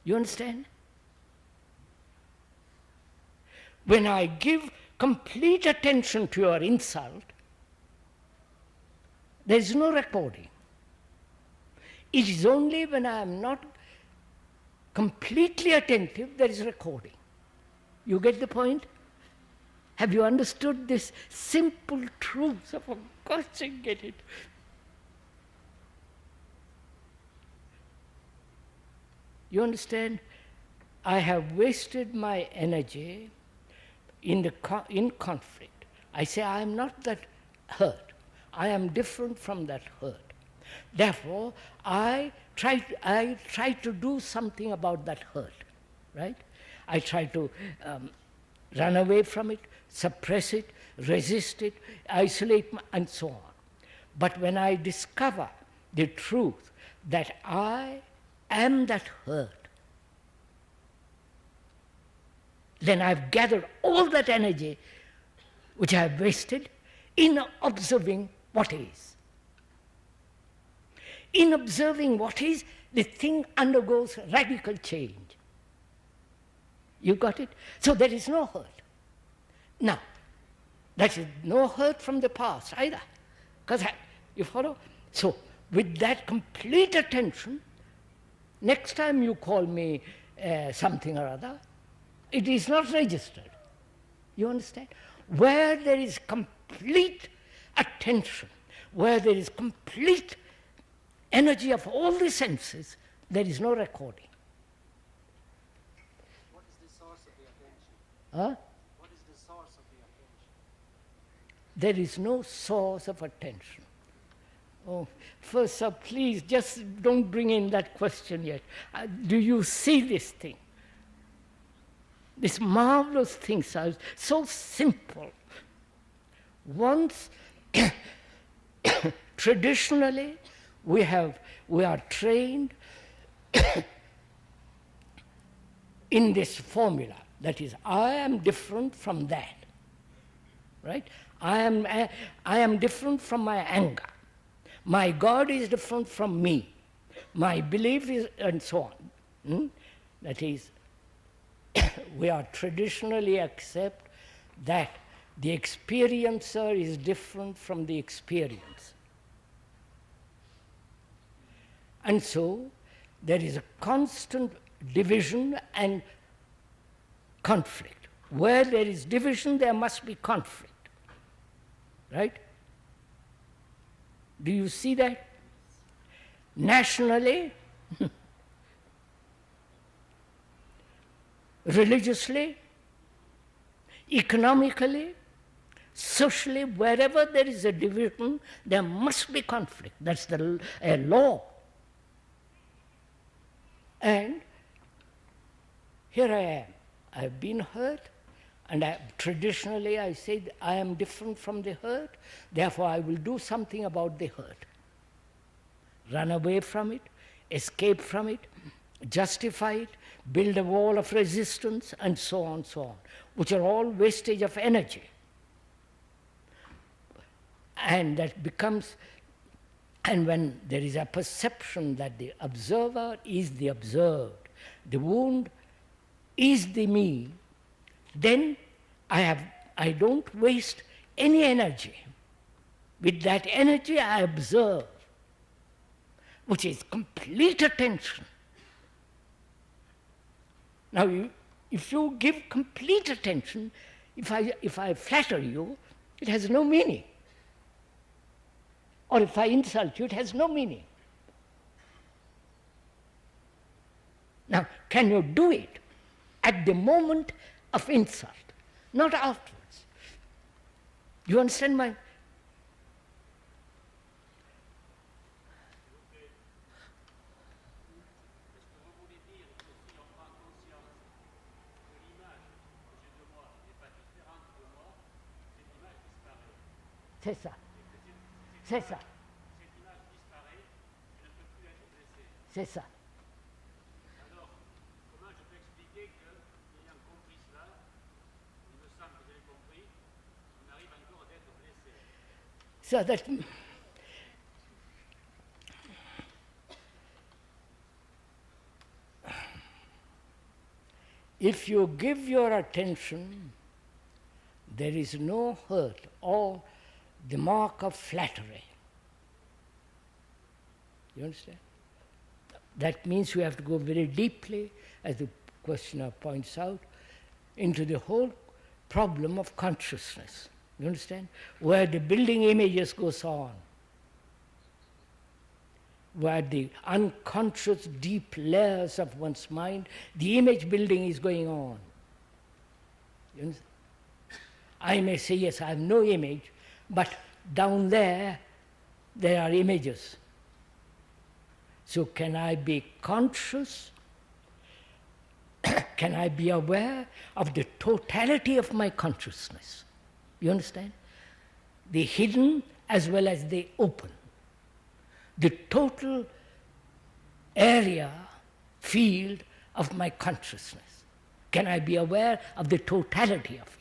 Speaker 1: You understand? When I give complete attention to your insult, there is no recording. It is only when I am not completely attentive there is recording. You get the point? Have you understood this simple truth? So for God's sake, get it. You understand? I have wasted my energy in conflict. I say I am not that hurt. I am different from that hurt. Therefore, I try to do something about that hurt, right? I try to run away from it, suppress it, resist it, isolate, and so on. But when I discover the truth that I am that hurt, then I've gathered all that energy which I have wasted in observing what is. In observing what is, the thing undergoes radical change. You got it? So there is no hurt. Now, that is no hurt from the past either. Because you follow? So, with that complete attention, next time you call me something or other, it is not registered. You understand? Where there is complete attention, where there is complete energy of all the senses, there is no recording.
Speaker 10: What is the source of the attention?
Speaker 1: Huh?
Speaker 10: What is the source of the attention?
Speaker 1: There is no source of attention. Oh, first, sir, please just don't bring in that question yet. Do you see this thing? These marvelous things are so simple. Once, traditionally, we are trained in this formula. That is, I am different from that. Right? I am different from my anger. My God is different from me. My belief is, and so on. That is, we are traditionally accept that the experiencer is different from the experience. And so there is a constant division and conflict. Where there is division, there must be conflict. Right? Do you see that? Nationally, religiously, economically, socially, wherever there is a division, there must be conflict. That's a law. And here I am. I have been hurt, and traditionally I say I am different from the hurt, therefore I will do something about the hurt. Run away from it, escape from it, justify it, build a wall of resistance, and so on, which are all wastage of energy. And that becomes, and when there is a perception that the observer is the observed, the wound is the me, then I don't waste any energy. With that energy I observe, which is complete attention. Now, if you give complete attention, If I flatter you, it has no meaning. Or if I insult you, it has no meaning. Now, can you do it at the moment of insult, not afterwards? You understand my... C'est ça. C'est ça. C'est ça.
Speaker 3: Alors, comment je peux expliquer que, ayant compris cela, il me semble que vous avez compris, on arrive encore d'être blessé.
Speaker 1: So that if you give your attention, there is no hurt or the mark of flattery. You understand? That means you have to go very deeply, as the questioner points out, into the whole problem of consciousness. You understand? Where the building images goes on, where the unconscious deep layers of one's mind, the image building is going on. You understand? I may say, yes, I have no image, but down there are images. So can I be conscious? Can I be aware of the totality of my consciousness? You understand? The hidden as well as the open. The total area, field of my consciousness. Can I be aware of the totality of it?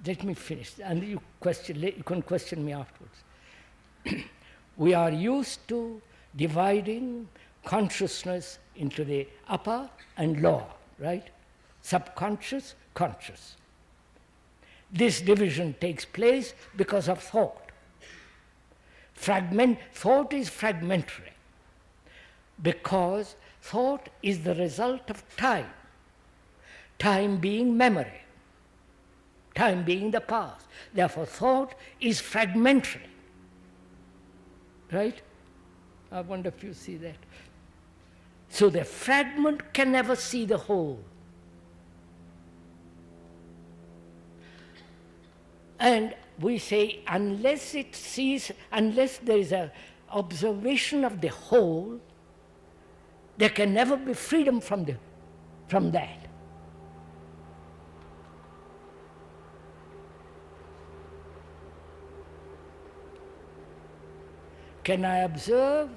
Speaker 1: Let me finish, and you can question me afterwards. We are used to dividing consciousness into the upper and lower, right? Subconscious, conscious. This division takes place because of thought. Thought is fragmentary because thought is the result of time. Time being memory. Time being the past. Therefore, thought is fragmentary. Right? I wonder if you see that. So the fragment can never see the whole. And we say, unless there is an observation of the whole, there can never be freedom from that. Can I observe?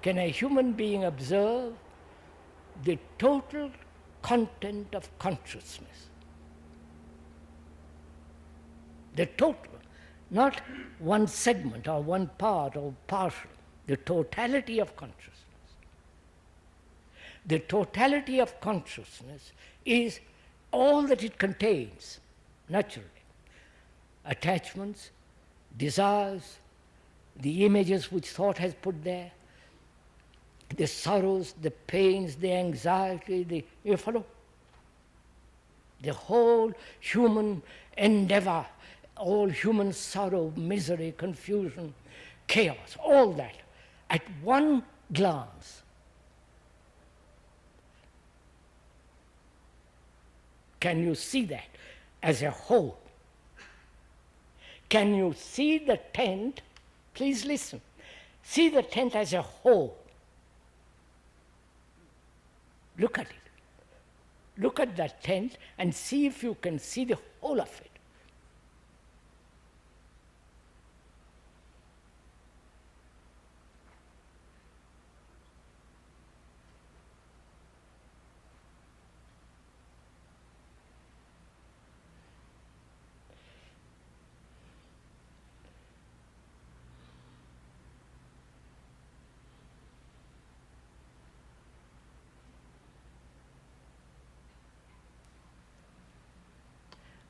Speaker 1: Can a human being observe the total content of consciousness? The total, not one segment or one part or partial, the totality of consciousness. The totality of consciousness is all that it contains, naturally. Attachments, desires, the images which thought has put there, the sorrows, the pains, the anxiety, you follow? The whole human endeavor, all human sorrow, misery, confusion, chaos, all that, at one glance. Can you see that as a whole? Can you see the tent? Please listen. See the tent as a whole. Look at it. Look at that tent and see if you can see the whole of it.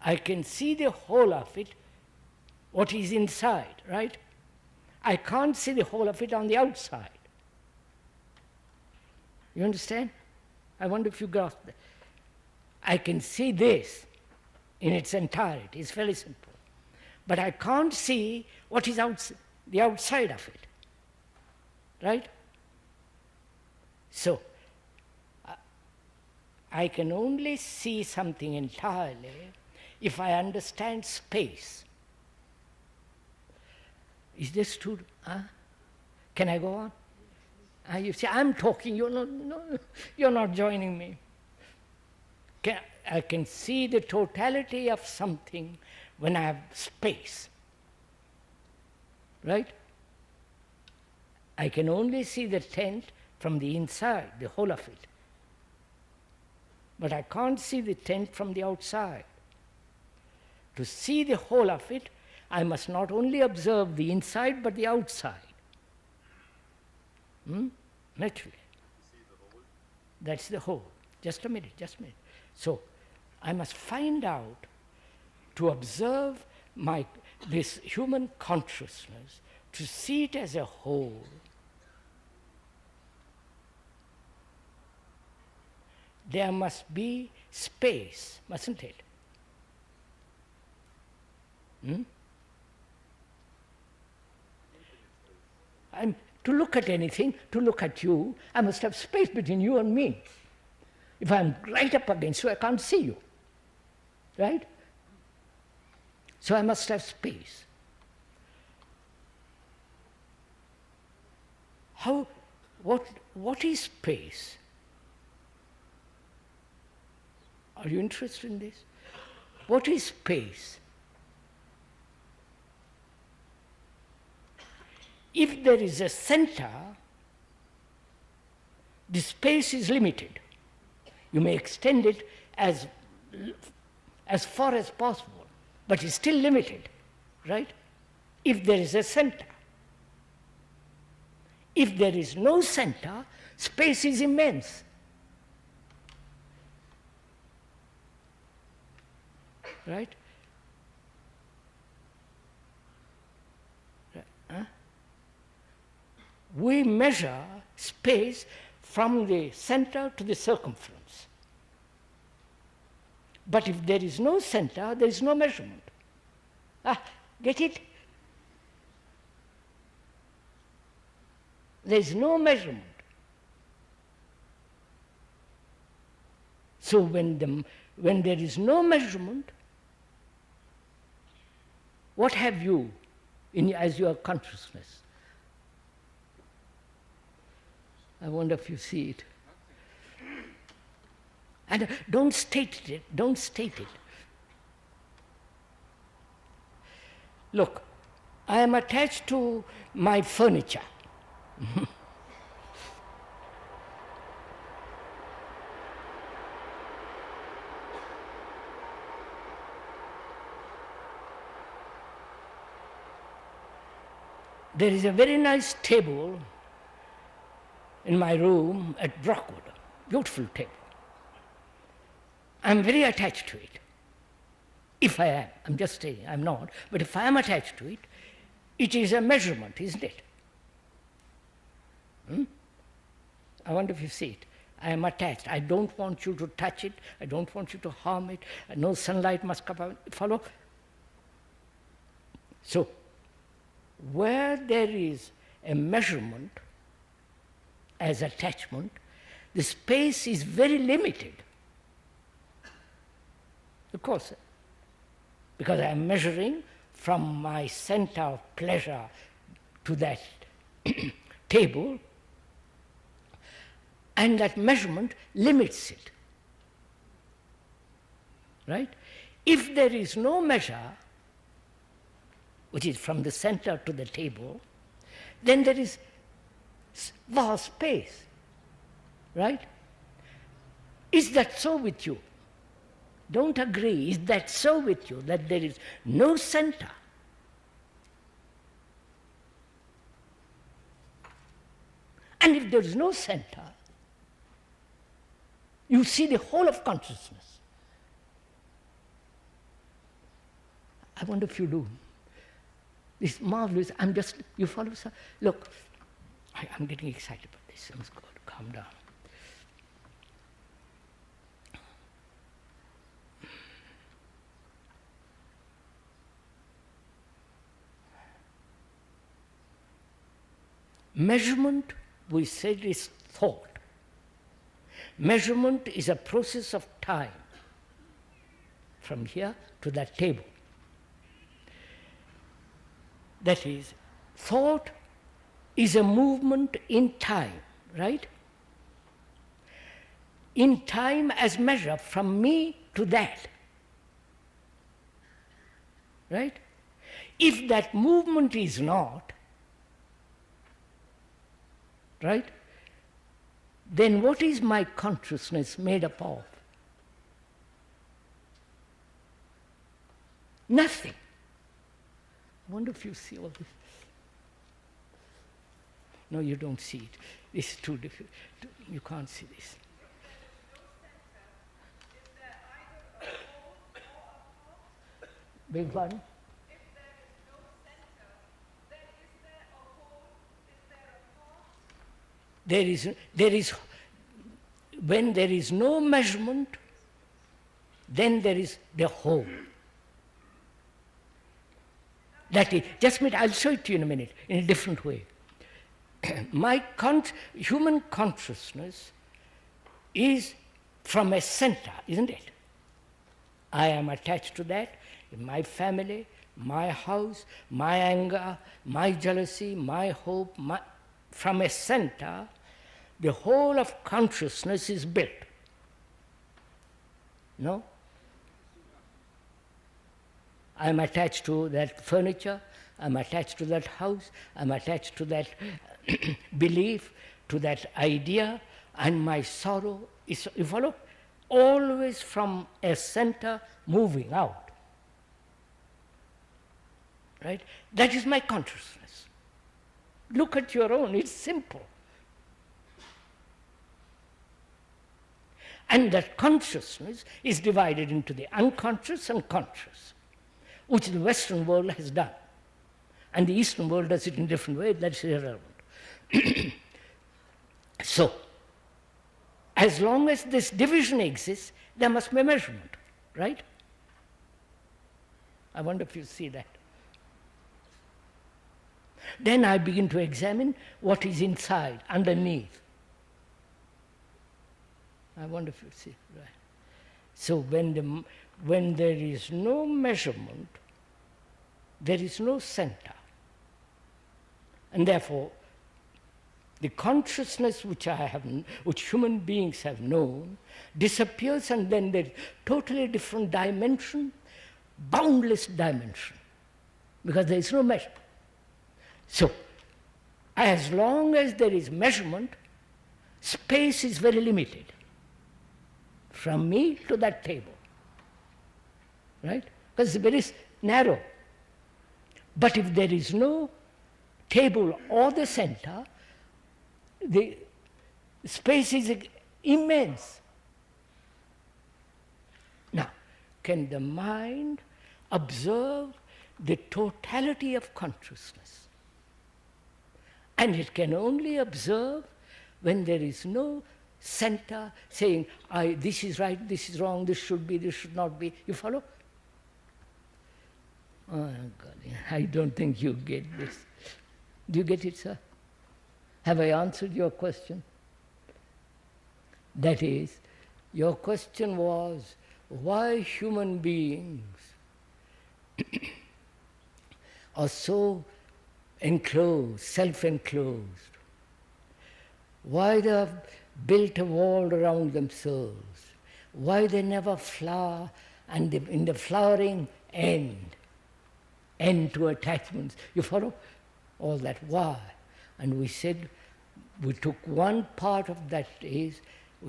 Speaker 1: I can see the whole of it, what is inside, right? I can't see the whole of it on the outside. You understand? I wonder if you grasp that. I can see this in its entirety. It's very simple. But I can't see what is the outside of it. Right? So, I can only see something entirely if I understand space. Is this true? Can I go on? You see, I'm talking, you're not joining me. I can see the totality of something when I have space. Right? I can only see the tent from the inside, the whole of it. But I can't see the tent from the outside. To see the whole of it, I must not only observe the inside, but the outside. Naturally. That's the whole. Just a minute. So, I must find out, to observe this human consciousness, to see it as a whole. There must be space, mustn't it? To look at anything, to look at you, I must have space between you and me. If I'm right up against you, I can't see you. Right? So I must have space. What is space? Are you interested in this? What is space? If there is a center, the space is limited. You may extend it as far as possible, but it's still limited, right? If there is a center. If there is no center, space is immense. Right? We measure space from the center to the circumference. But if there is no center, there is no measurement. Get it? There is no measurement. So when there is no measurement, what have you as your consciousness? I wonder if you see it. And don't state it. Look, I am attached to my furniture. There is a very nice table in my room at Brockwood, beautiful table. I'm very attached to it. If I am, I'm just saying, I'm not, but if I am attached to it, it is a measurement, isn't it? I wonder if you see it. I am attached. I don't want you to touch it. I don't want you to harm it. No sunlight must come out. Follow? So, where there is a measurement as attachment, the space is very limited. Of course, because I am measuring from my center of pleasure to that table, and that measurement limits it. Right? If there is no measure, which is from the center to the table, then there is vast space. Right? Is that so with you? Don't agree. Is that so with you, that there is no center? And if there is no center, you see the whole of consciousness. I wonder if you do. It's marvelous. You follow? Look, I'm getting excited about this. I'm just going to calm down. Measurement, we said, is thought. Measurement is a process of time, from here to that table. That is, thought is a movement in time, right? In time as measure from me to that, right? If that movement is not, right, then what is my consciousness made up of? Nothing. I wonder if you see all this. No, you don't see it. This is too difficult. You can't see this. Big one.
Speaker 6: If there is no center, then is there a whole? Is there a thought?
Speaker 1: When there is no measurement, then there is the whole. That is, just a minute, I'll show it to you in a minute, in a different way. Human consciousness is from a center, isn't it? I am attached to that, in my family, my house, my anger, my jealousy, my hope, from a center, the whole of consciousness is built. No? I am attached to that furniture, I am attached to that house, I am attached to that belief, to that idea, and my sorrow is, you follow? Always from a center moving out. Right? That is my consciousness. Look at your own, it's simple. And that consciousness is divided into the unconscious and conscious, which the Western world has done. And the Eastern world does it in a different way, that's irrelevant. So, as long as this division exists, there must be a measurement, right? I wonder if you see that. Then I begin to examine what is inside, underneath. I wonder if you see, right? So when there is no measurement, there is no center. And therefore, the consciousness which human beings have known, disappears, and then there's totally different dimension, boundless dimension, because there is no measurement. So, as long as there is measurement, space is very limited, from me to that table, right? Because it's very narrow. But if there is no table or the center, the space is immense. Now, can the mind observe the totality of consciousness? And it can only observe when there is no center saying, this is right, this is wrong, this should be, this should not be. You follow? Oh, God, I don't think you get this. Do you get it, sir? Have I answered your question? That is, your question was, why human beings are so enclosed, self-enclosed? Why they have built a wall around themselves? Why they never flower, and in the flowering end to attachments? You follow? All that. Why? And we said, we took one part of that is,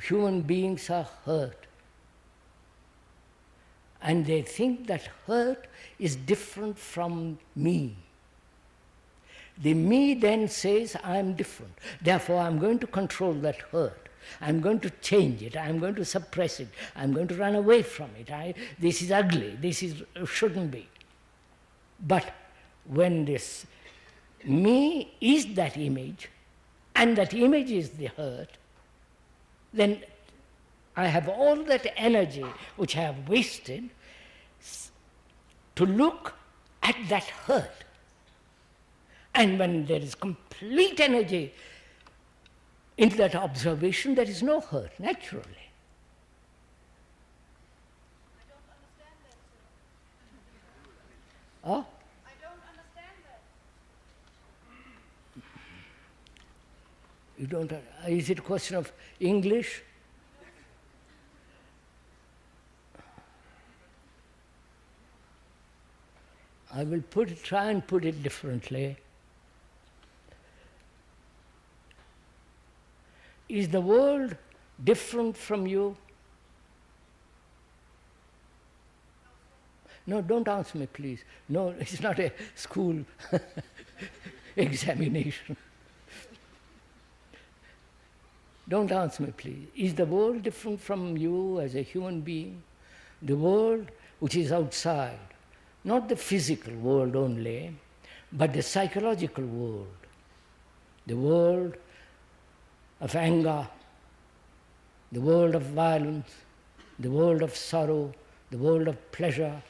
Speaker 1: human beings are hurt. And they think that hurt is different from me. The me then says, I'm different. Therefore, I'm going to control that hurt. I'm going to change it. I'm going to suppress it. I'm going to run away from it. This is ugly. This shouldn't be. But when this me is that image, and that image is the hurt, then I have all that energy which I have wasted to look at that hurt. And when there is complete energy into that observation, there is no hurt, naturally.
Speaker 6: I don't understand that, sir.
Speaker 1: Oh?
Speaker 6: I don't understand that.
Speaker 1: You don't, is it a question of English? I will try and put it differently. Is the world different from you? No, don't answer me, please. No, it's not a school examination. Don't answer me, please. Is the world different from you as a human being? The world which is outside, not the physical world only, but the psychological world. The world of anger, the world of violence, the world of sorrow, the world of pleasure,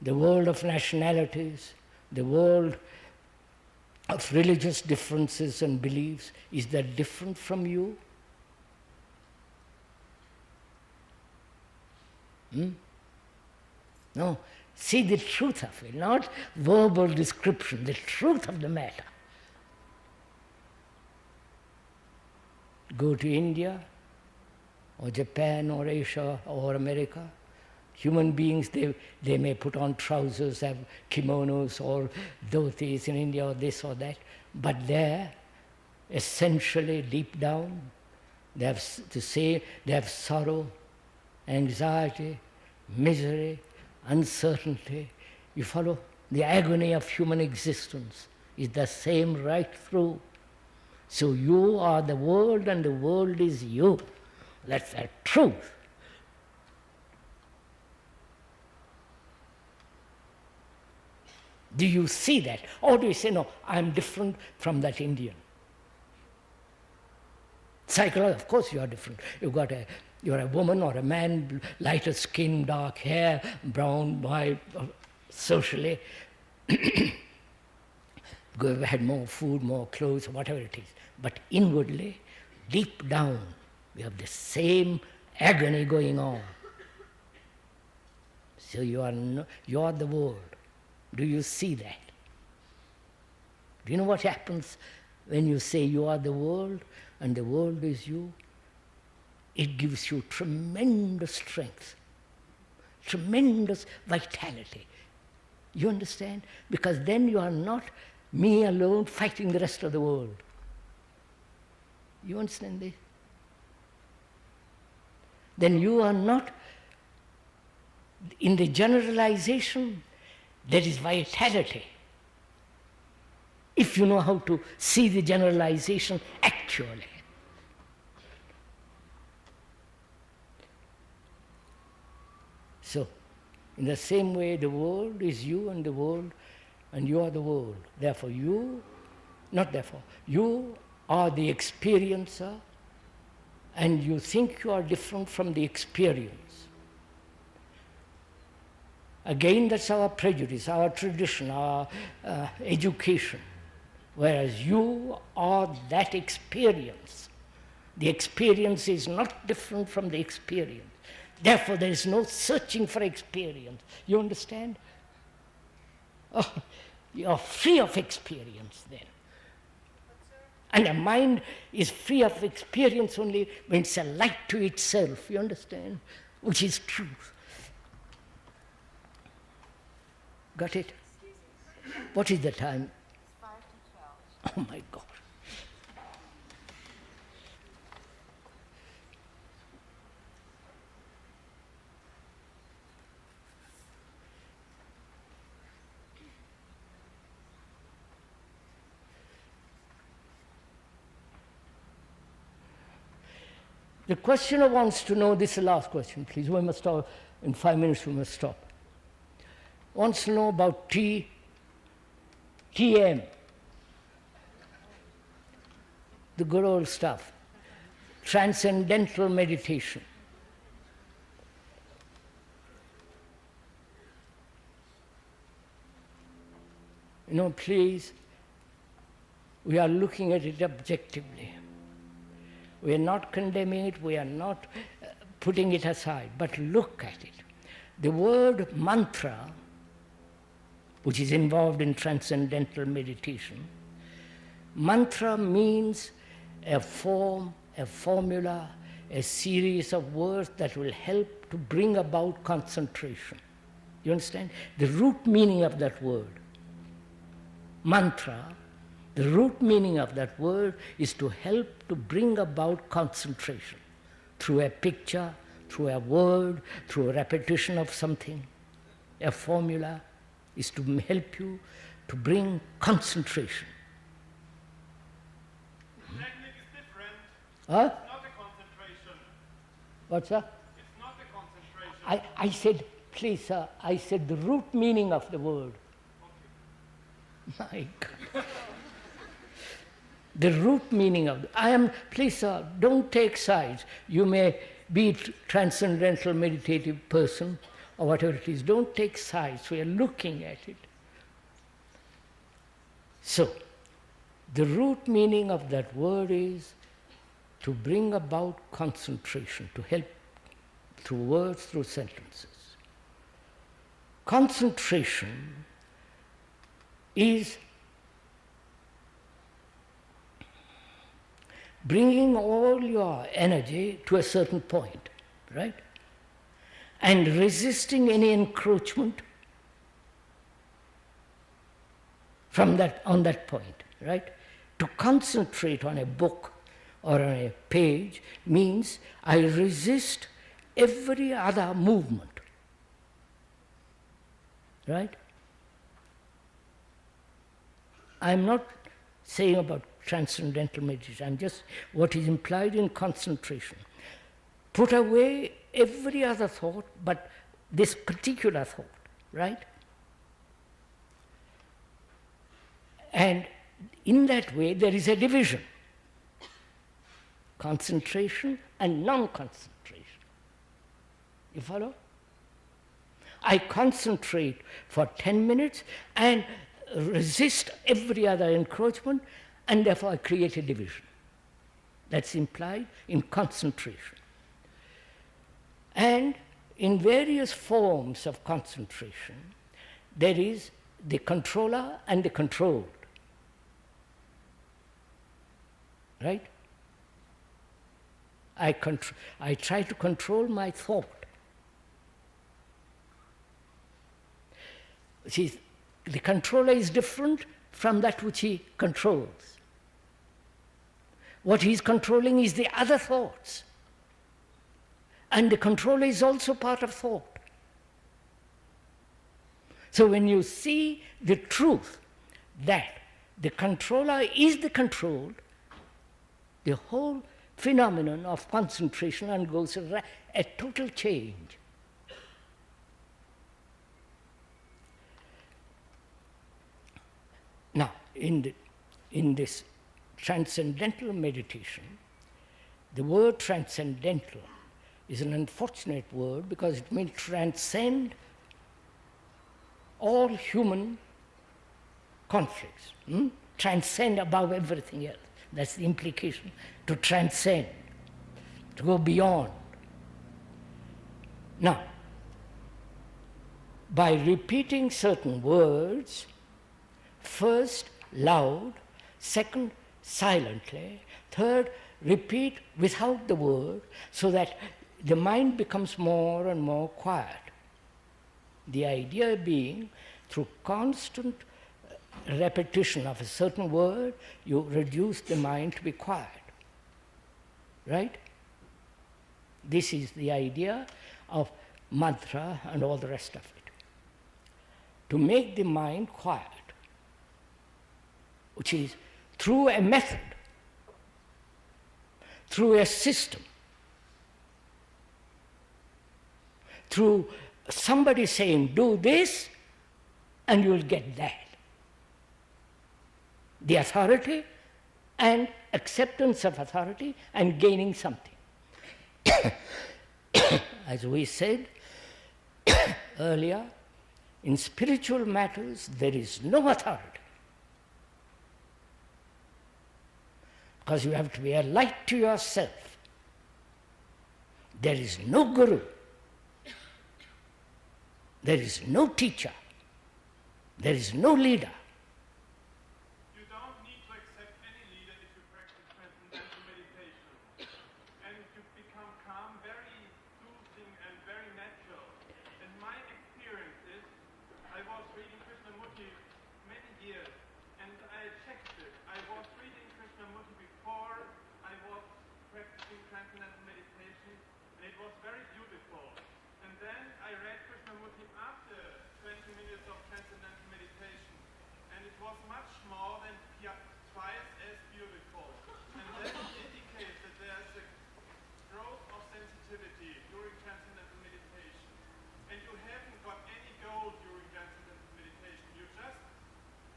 Speaker 1: the world of nationalities, the world of religious differences and beliefs. Is that different from you? No. See the truth of it, not verbal description, the truth of the matter. Go to India, or Japan, or Asia, or America. Human beings, they may put on trousers, have kimonos, or dhotis in India, or this or that. But there, essentially, deep down, they have sorrow, anxiety, misery, uncertainty. You follow? The agony of human existence is the same right through. So you are the world and the world is you. That's the truth. Do you see that? Or do you say, no, I'm different from that Indian? Psychologically, of course you are different. You're a woman or a man, lighter skin, dark hair, brown, white, socially. You've had more food, more clothes, whatever it is. But inwardly, deep down, we have the same agony going on. So you are the world. Do you see that? Do you know what happens when you say you are the world and the world is you? It gives you tremendous strength, tremendous vitality. You understand? Because then you are not me alone fighting the rest of the world. You understand this? Then you are not, in the generalization, there is vitality. If you know how to see the generalization actually. So, in the same way, the world is you and the world, and you are the world. Therefore, you are the experiencer, and you think you are different from the experience. Again, that's our prejudice, our tradition, our education. Whereas you are that experience. The experience is not different from the experience. Therefore, there is no searching for experience. You understand? Oh, you are free of experience then. And the mind is free of experience only when it's a light to itself, you understand? Which is truth. Got it? What is the time?
Speaker 4: 5 to 12.
Speaker 1: Oh my God. The questioner wants to know, this is the last question, please. We must stop. In 5 minutes we must stop. Wants to know about TM. The good old stuff. Transcendental meditation. You know, please, we are looking at it objectively. We are not condemning it, we are not putting it aside, but look at it. The word mantra, which is involved in transcendental meditation, mantra means a form, a formula, a series of words that will help to bring about concentration. You understand? The root meaning of that word, mantra, the root meaning of that word is to help to bring about concentration through a picture, through a word, through a repetition of something. A formula is to help you to bring concentration.
Speaker 8: The technique is different.
Speaker 1: Huh?
Speaker 8: It's not a concentration.
Speaker 1: What's that?
Speaker 8: It's not a concentration.
Speaker 1: I said, please, sir, I said the root meaning of the word. My God. The root meaning of please, sir, don't take sides. You may be a transcendental meditative person or whatever it is. Don't take sides. We are looking at it. So, the root meaning of that word is to bring about concentration, to help through words, through sentences. Concentration is bringing all your energy to a certain point, right? And resisting any encroachment from on that point, right? To concentrate on a book or on a page means I resist every other movement, right? I'm not saying about transcendental meditation, I'm just what is implied in concentration. Put away every other thought but this particular thought, right? And in that way there is a division. Concentration and non-concentration. You follow? I concentrate for 10 minutes and resist every other encroachment, and therefore I create a division. That's implied in concentration. And in various forms of concentration, there is the controller and the controlled. Right? I try to control my thought. See, the controller is different from that which he controls. What he is controlling is the other thoughts. And the controller is also part of thought. So when you see the truth that the controller is the controlled, the whole phenomenon of concentration undergoes a total change. Now, in this transcendental meditation, the word transcendental is an unfortunate word because it means transcend all human conflicts, transcend above everything else. That's the implication, to transcend, to go beyond. Now, by repeating certain words, first loud, second silently, third repeat without the word, so that the mind becomes more and more quiet. The idea being, through constant repetition of a certain word, you reduce the mind to be quiet. Right? This is the idea of mantra and all the rest of it. To make the mind quiet, which is through a method, through a system, through somebody saying, do this, and you'll get that. The authority and acceptance of authority and gaining something. As we said earlier, in spiritual matters there is no authority. Because you have to be a light to yourself. There is no guru. There is no teacher. There is no leader.
Speaker 9: You don't need to accept any leader if you practice transcendental meditation. And you become calm, very soothing and very natural. And my experience is, I was reading Krishnamurti many years, and I checked it. I was reading Krishnamurti before I was practicing transcendental meditation, and it was very beautiful. And then I read Krishnamurti after 20 minutes of transcendental meditation, and it was much more than twice as beautiful. And then it indicates that there's a growth of sensitivity during transcendental meditation. And you haven't got any goal during transcendental meditation. You just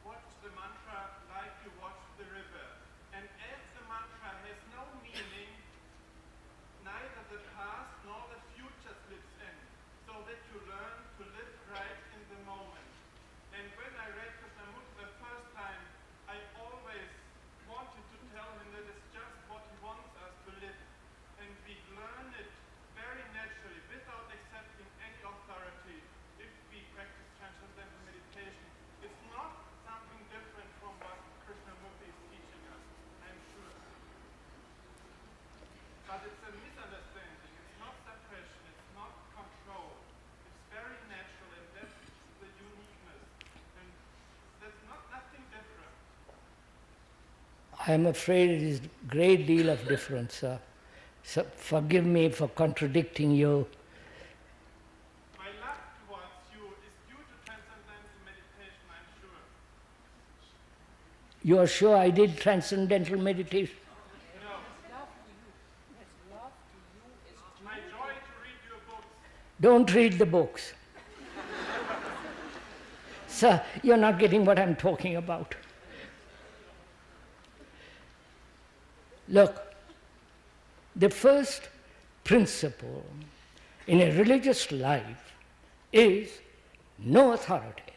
Speaker 9: watch the mantra like you watch the river. And as the mantra has no meaning, neither the past nor the future slips in, so that you learn to live right in the moment. And when I read Krishnamurti the first time, I always wanted to tell him that it's just what he wants us to live. And we learn it very naturally, without accepting any authority, if we practice transcendental meditation. It's not something different from what Krishnamurti is teaching us, I'm sure. But it's a misunderstanding. It's not suppression. It's not control. It's very natural, and that's the uniqueness. And that's nothing different.
Speaker 1: I am afraid it is a great deal of difference. So forgive me for contradicting you.
Speaker 9: My love towards you is due to transcendental meditation, I'm sure.
Speaker 1: You are sure I did transcendental meditation?
Speaker 9: No. My joy to read your books.
Speaker 1: Don't read the books. Sir, you're not getting what I'm talking about. Look, the first principle in a religious life is no authority,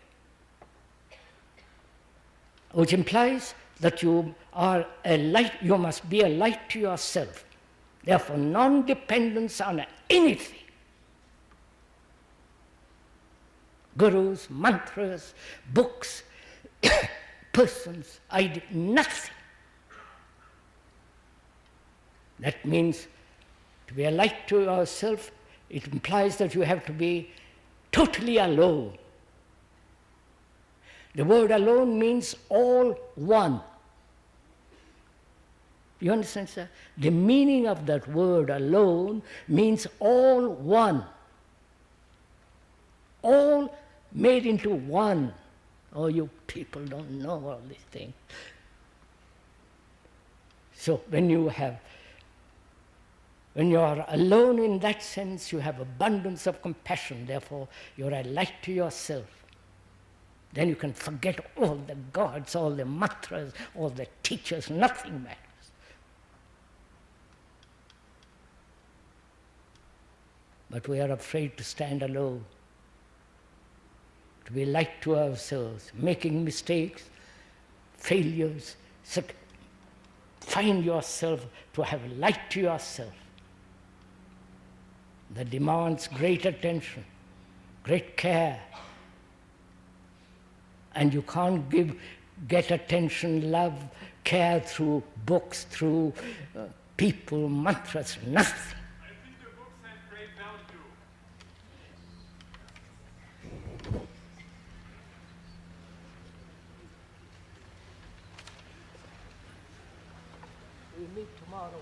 Speaker 1: which implies that you are a light, you must be a light to yourself. Therefore, non-dependence on anything. Gurus, mantras, books, persons, nothing. That means to be a light to yourself, it implies that you have to be totally alone. The word alone means all one. You understand, sir? The meaning of that word alone means all one. All made into one. Oh, you people don't know all these things. So when you are alone in that sense, you have abundance of compassion. Therefore, you're a light to yourself. Then you can forget all the gods, all the mantras, all the teachers, nothing matters. But we are afraid to stand alone, to be light to ourselves, making mistakes, failures. So find yourself to have light to yourself. That demands great attention, great care. And you can't get attention, love, care through books, through people, mantras, nothing.
Speaker 9: I think your books have great value.
Speaker 1: We meet tomorrow.